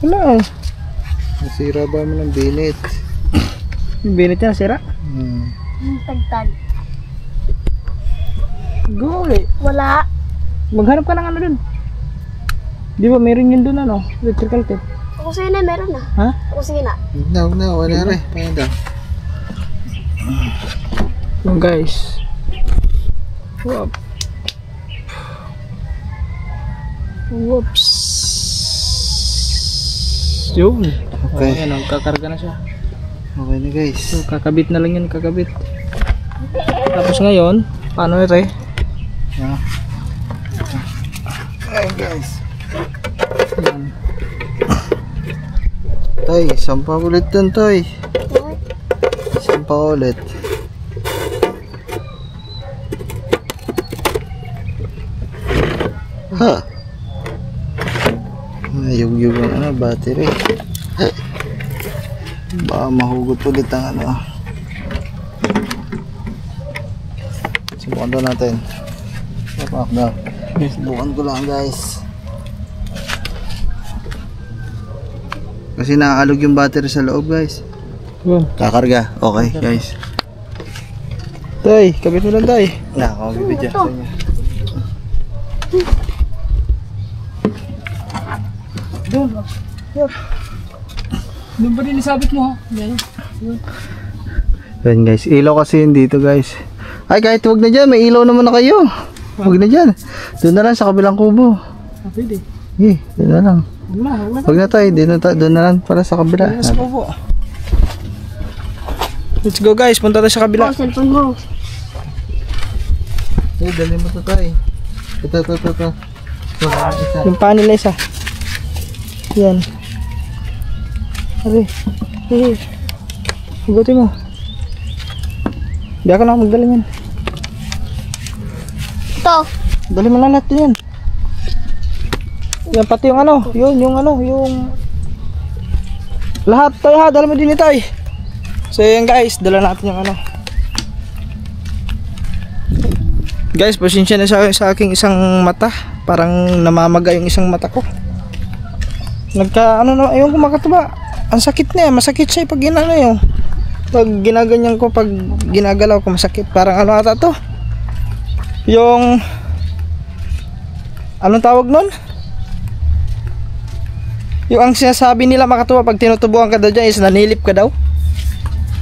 Wala ah. Nasira ba mo ng binit? Yung binit niya nasira. Yung tagtag. Go eh. Wala. Maghanap ka ng ano dun. Di ba meron yun dun ano? Electrical tape. Ako sa'yo na, meron na. Ha? Ako sa'yo na. Huwag na, wala rin. Ayan daw. Yung guys. Whoop. Whoops. Yun. Okay. Ayan, kakarga na siya. Okay na guys. So, kakabit na lang yun, kakabit. Tapos ngayon, paano ito eh? Yeah. Ayan guys. Ayan. Tay, sampa ulit dun tay. Sampa ulit. Ha? Ayug-yug ang ano, battery. Baka mahugot ulit ang ano. Subukan daw natin. Subukan daw. Subukan ko lang guys. Kasi nakakalog yung battery sa loob guys. Yun. Kakarga. Okay guys. Tay, kabit mo lang tay. Nakakabibidya sa inyo. Doon. Yun. Doon ba din isabit mo ha? Yan. Yan guys, ilaw kasi yun dito guys. Ay kahit wag na dyan, may ilaw naman na kayo. Wag na dyan. Doon na lang sa kabilang kubo. Pwede. Doon na lang. Wala. Wag na tayo, doon na lang para sa kabila. Nasa kubo. Let's go guys, punta tayo sa kabila. Oh, cellphone mo. Dali mo to tayo. Ito. Yung panel na isa. Yan. Ari. Hugutin mo. Biya ka na magdala yan. Ito. Dali mo na lahat yan. Yan pati yung ano. Yung lahat tayo ha. Dala mo din ito eh. So yan guys. Dala natin yung ano. Guys, pasensya na sa aking isang mata. Parang namamaga yung isang mata ko. Ayun ko makatuba. Ang sakit na yan, masakit siya pag ginano yung. Pag ginaganyan ko, pag ginagalaw ko, masakit. Parang ano ata to? Yung, anong tawag nun? Yung ang sinasabi nila mga katuwa, pag tinutubuan ka daw dyan is nanilip ka daw.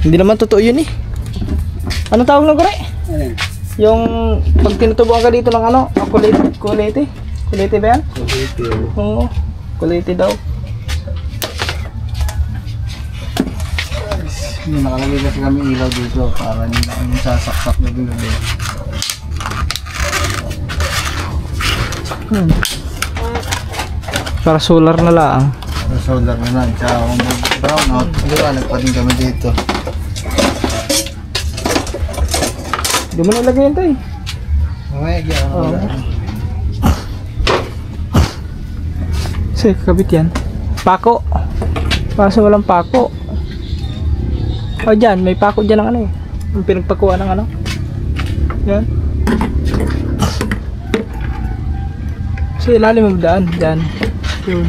Hindi naman totoo yun eh. Anong tawag ng kore? Yung pag tinutubuan ka dito ng ano, kulete. Kulete ba yan? Kulete. Oo, kulete daw. Nakalagay kasi kami ilaw dito para hindi na kami sasaksak na gabi. Para solar na lang. So solar na lang. Tsaka kung mag-brown out, liwanag pa din kami dito. Hindi mo nalagay yan tayo. Mamaya gyan ako wala. Kasi kakabit yan. Pako. Para sa walang pako. O dyan, may pako dyan ng ano eh. Yung pinagpakuha ng ano. Yan. So ilalim mo daan. Dyan. Yun.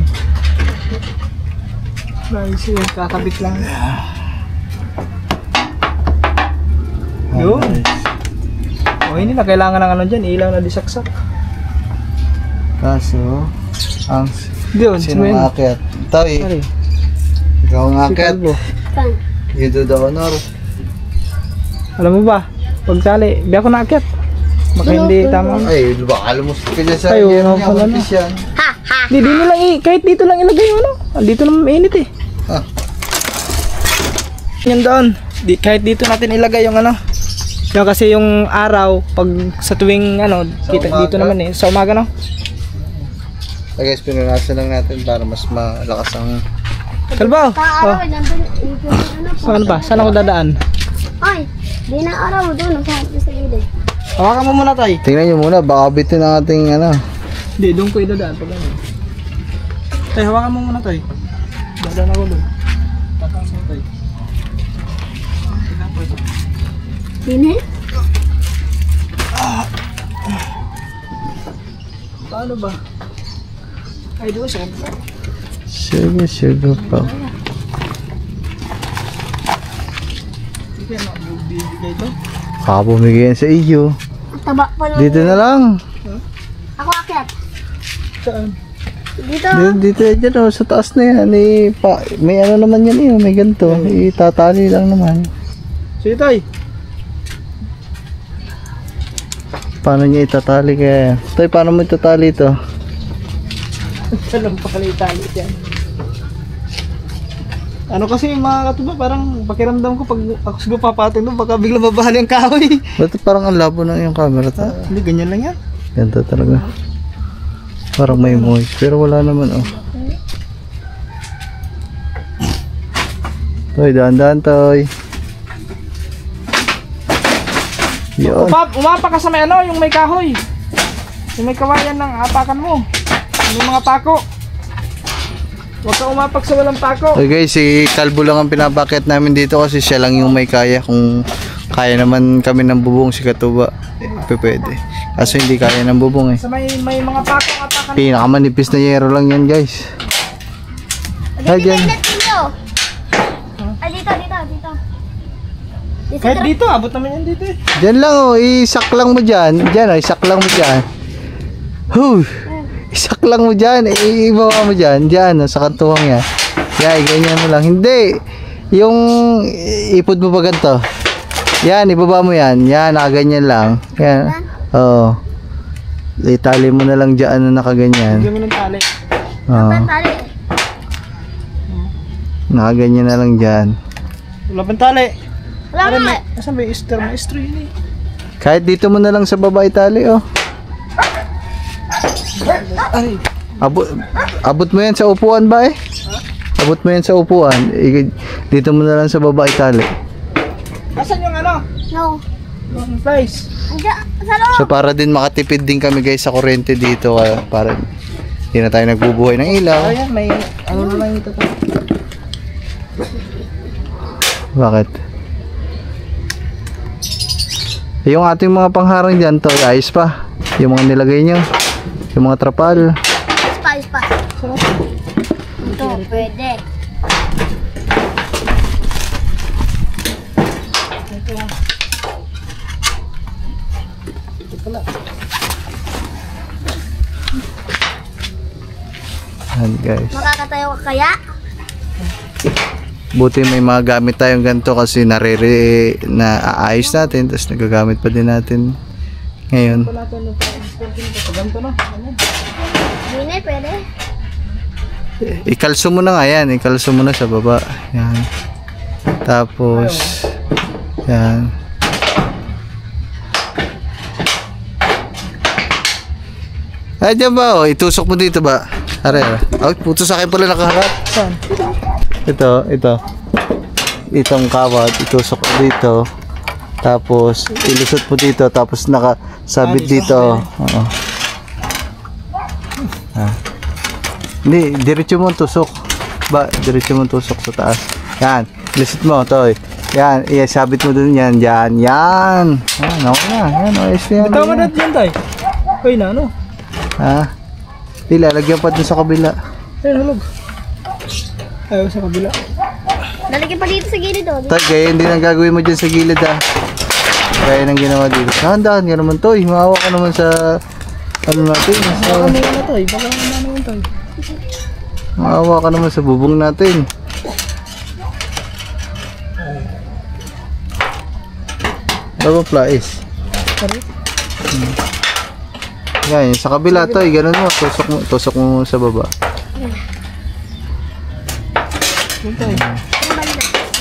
Nice yun. Kakabit lang. Yun. O hindi na kailangan ng ano dyan. Ilaw na disaksak. Kaso, ang Doon. sino ang akyat? Ito eh. Sorry. Ikaw ang Si akyat. Calvo. Saan? You do the honor. Alam mo ba? Pagtali, di ako naakyat. Baka hindi tama. Ay, baka lumusot ka dyan sa Ay, oo, yan. pala na. Yan. Di nyo lang kahit dito lang ilagay yung ano. Dito naman mainit eh. Ah. Yan doon. Kahit dito natin ilagay yung ano. Yung kasi yung araw, pag sa tuwing ano, Sa kita umaga? dito naman eh. Sa umaga no? So guys, pinunasan lang natin para mas malakas ang... Kalbaw! Oh, Araw, nandun, ano po. saan ba? Saan ako dadaan? Ay, di na araw doon, sa gilid. Hawakan mo muna tayo. Tingnan nyo muna, baka bitin ang ating ano. Hindi, doon ko idadaan pag ano. Tay, hawakan mo muna tayo. Dadaan ako doon. Dadaan mo tayo. Dini? Paano ba? Ay, doon siya. Sugar pa. Hindi na magbibigay ito. Baka bumigyan sa iyo. Taba pa lang. Dito na lang. Ako akyat. Saan? Dito. Dito dyan oh, sa taas na yan. May ano naman yan eh, may ganito. Itatali lang naman. Sige tayo. Paano niya itatali kaya? Tay, paano mo itatali ito? Salong pala itali yan. Ano kasi mga katuba, parang pakiramdam ko pag ako siguro papatong doon, baka bigla mabahali ang kahoy. Ba't parang ang labo ng yung camera ta? Hindi, ganyan lang yan. Ganito talaga. Parang may moist. Pero wala naman oh. Toy, dahan-dahan toy. Yun. Umapa ka sa may ano, yung may kahoy. Yung may kawayan ng apakan mo. Yung mga pako. Huwag ka umapak sa walang pako. Okay guys, si Calvo lang ang pinapakit namin dito kasi siya lang yung may kaya. Kung kaya naman kami ng bubong si Katuba, pwede. Kaso hindi kaya ng bubong eh. Sa may mga pako apakan. Pinakamanipis na yero lang yan guys. Ay, dyan. Dito. Ay, dito. Kahit dito, abot naman yan dito eh. Dyan lang oh, isak lang mo dyan. Dyan oh, isak lang mo dyan. Huh! Isak lang mo dyan. Ibawa mo dyan. Dyan oh, sa kantuwang yan. Yan, ganyan mo lang. Hindi. Yung ipod mo ba ganito? Yan, ibaba mo yan. Yan, nakaganyan lang. Yan. Oo. Itali mo na lang dyan na nakaganyan. Bigyan mo ng tali. Oo. Tali. Nakaganyan na lang dyan. Wala pang tali. Wala nga. Nasaan ba yung Easter? Maestro yun eh. Kahit dito mo na lang sa baba itali oh. Ay. Abot mo yan sa upuan ba eh? Abot mo yan sa upuan. Dito mo na lang sa baba itali. Asan yung ano? No. Yung flies. Andiyan, sa loob. So para din makatipid din kami guys sa kuryente dito para hindi na tayo nagbubuhay ng ilaw. Ayan, may ano na lang ito. Bakit? Yung ating mga pangharang dyan to, ayos pa. Yung mga nilagay nyo. Yung mga trapal. Spa. Ito, pwede. Yan guys. Makakatayo ka kaya? Buti may mga gamit tayong ganito kasi naaayos natin tapos nagagamit pa din natin ngayon. Hindi na, pwede. Ikalso mo na nga yan, ikalso mo na sa baba. Yan. Tapos yan. Ay, dyan ba? Oh, itusok mo dito ba? Are. Ay, puto sa akin pala nakaharap. Saan? Ito. Itong kawad, itusok mo dito. Tapos, ilusot mo dito. Tapos, nakasabit dito. Oo. Hindi, diretso mo tusok. Diretso mo tusok sa taas. Yan. Ilusot mo, toy. Yan. Sabit mo dun yan. Yan. Yan. Okay na. Yan. Ayos yan. Tama na dyan tayo. Uy na ano? Ha? Lalagyan pa dun sa kabila. Ayun, hulog. Ayaw sa kabila. Lalagyan pa dito sa gilid oh. Tay, gaya hindi nang gagawin mo dyan sa gilid ha. Gaya nang ginawa dito. Dahan-dahan ka naman toy. Maawa ka naman sa ano natin. Baka may ano tayo. Baka may ano tayo. Maawa ka naman sa bubong natin. Baba plais. Yan, sa kabila toy. Ganun mo. Tusok mo sa baba.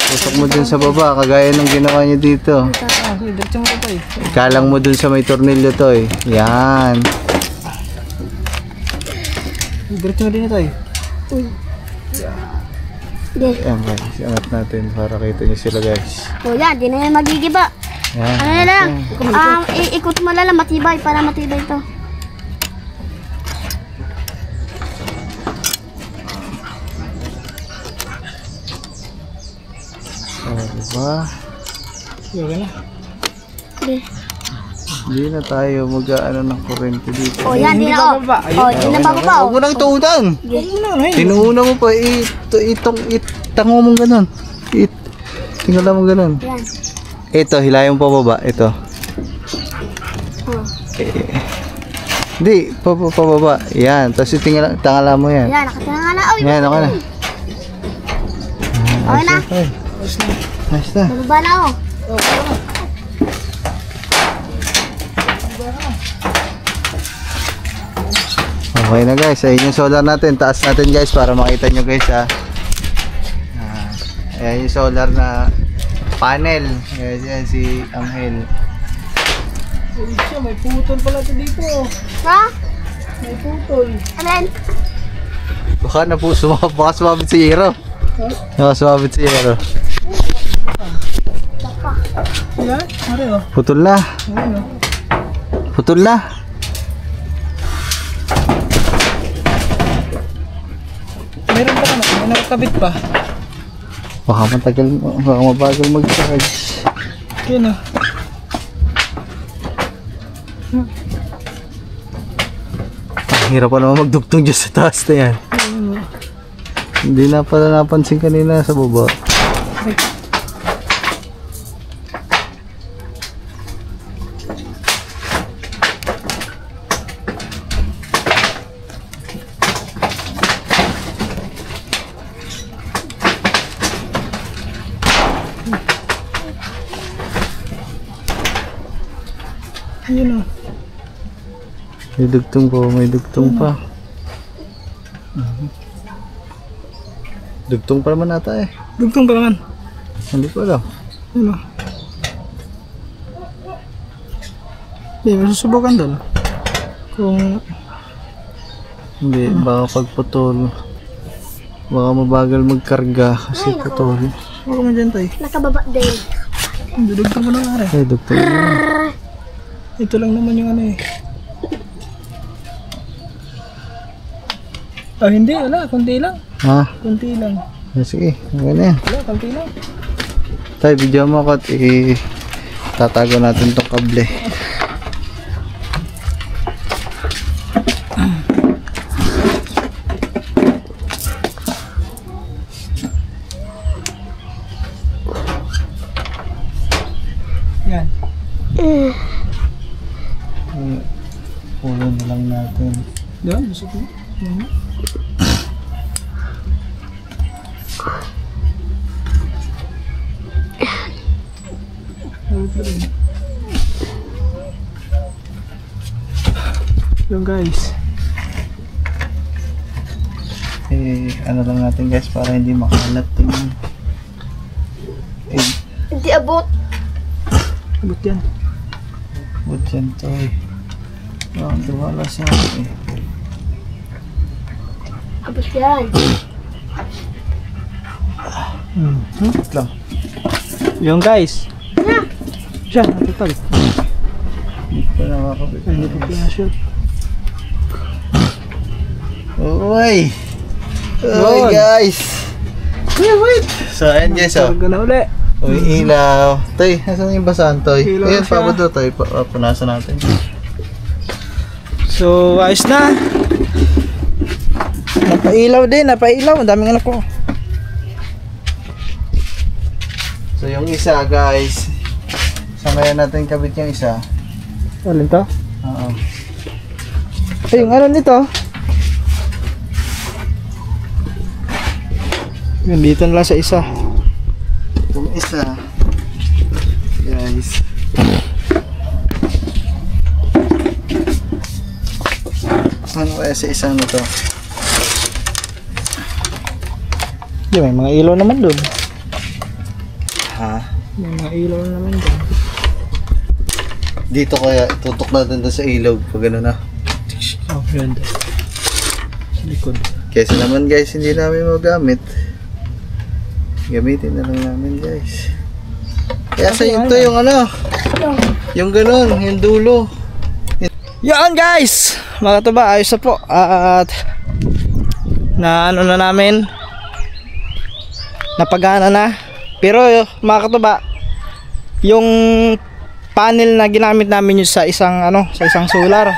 Tusok mo dun sa baba. Kagaya ng ginawa niyo dito. Diretso mo tayo. Ikalang mo dun sa may tornilyo toy. Yan. Diretso mo din tayo. Yan guys. Angat natin para kita niyo sila guys. O yan, di na yan magigiba. Yan. Ano na lang? Ikot mo lang matibay para matibay ito. Diba? Okay na. Hindi na tayo mag-ano ng kurente dito. O yan, di na o. O, di na bababa o. Huwag mo nang tuudan. Tinuuna mo pa. Itango mo ganun. Tingala mo ganun. Yan. Ito, hilayan mo pa baba. Ito. Hindi, pababa. Yan. Tapos tingala mo yan. Yan, nakatingala na. O, Yan, okay na. Okay na. Nice na. Bababa na o. Okay na guys, ayun yung solar natin. Taas natin guys para makita nyo guys ha. Ayan yung solar na panel. Guys, yan si Angel. May putol pala ito dito. Ha? May putol. Amen. Baka na po, baka sumabit si Hero. Baka sumabit si Hero. Wala? Ari o. Putol na. Ayun o. Putol na. Meron pa naman. May nakakabit pa. Baka matagal, baka mabagal mag-charge. Yun o. Hirap pa naman magdugtong dyan sa taas na yan. Hindi na pala napansin kanina sa baba. Yun o. May dugtong pa, may dugtong pa. Dugtong pa naman ata eh. Dugtong pa naman. Hindi ko alam. Yun o. Hindi, masusubukan doon. Kung Hindi, baka pagputol. Baka mabagal magkarga kasi putol. huwag mo dyan tayo. Nakababa din. Hindi, dugtong mo na nga rin. Eh, dugtong na. Ito lang naman yung ano eh. Ah, hindi, wala. Kunti lang. Ha? Kunti lang. Sige, okay na yan. Wala, kunti lang. Tayo, video mo ako at tatago natin tong kable. Yan. Pulo na lang natin. Yan, gusto ko. Yung guys. Ano lang natin guys para hindi makalat yung Hindi abot. Abot yan. wood yan to eh. Wala sa akin eh. Abot yan. Wait lang. Yung guys. Siya, natutol. Hindi pa nakakabit. Hindi pa pinashoot. Uy! Yun. Guys! Wait! So ayan guys oh. Targa na uli. Uy, ilaw. Toy, nasan yung basahan, Toy? Ilaw Ayan, na siya. pabado, Toy. Punasan natin. So, ayos na. Napailaw din, napailaw. Ang daming anak ko. So, yung isa, guys. Samayan natin kabit yung isa. Alin to? Oo. Ay, yung ano nito? Yun, dito na lang sa isa. Yung isa. Guys. Ano kaya sa isang na to? Yun, may mga ilaw naman dun. Ha? May mga ilaw naman dun. Dito kaya, tutok natin doon sa ilaw pag ano na. Oh, yun dun. Sa likod. Kesa naman guys, hindi namin magamit. Gamitin na lang namin guys. Kaya sa ito yung ano, yung ganun, yung dulo. Yan guys! Mga katuba, ayos na po. At na ano na namin, napagana na. Pero mga katuba, yung panel na ginamit namin yung sa isang ano, sa isang solar.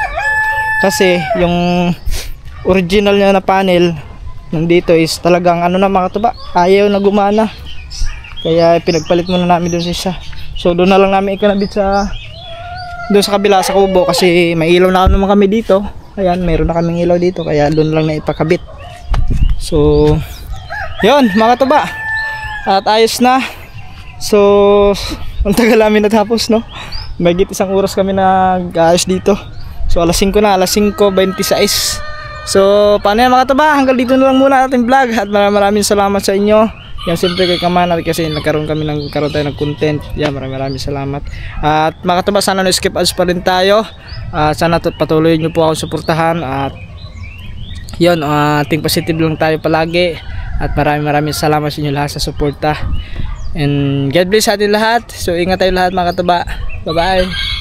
Kasi yung original niya na panel nandito is talagang ano na mga katuba, ayaw na gumana. Kaya pinagpalit muna namin doon sa isa. So doon na lang namin ikinabit sa doon sa kabila sa kubo kasi may ilaw na naman kami dito. Ayan, meron na kaming ilaw dito kaya doon lang na ipakabit. So yun mga katuba, at ayos na. So ang tagal namin natapos, no? Mahigit isang oras kami nag-ayos dito. So alas 5 na, alas 5:26. So paano yan mga katuba, hanggang dito na lang muna ating vlog. At maraming salamat sa inyo. Yan, siyempre kay Kamanat kasi nagkaroon tayo ng content. Yan, maraming salamat. At mga katuba, sana no-skip ads pa rin tayo. Sana patuloy nyo po ako suportahan. At yun, think positive lang tayo palagi. At maraming salamat sa inyo lahat sa suporta. And God bless sa atin lahat. So ingat tayo lahat mga katuba. Bye bye.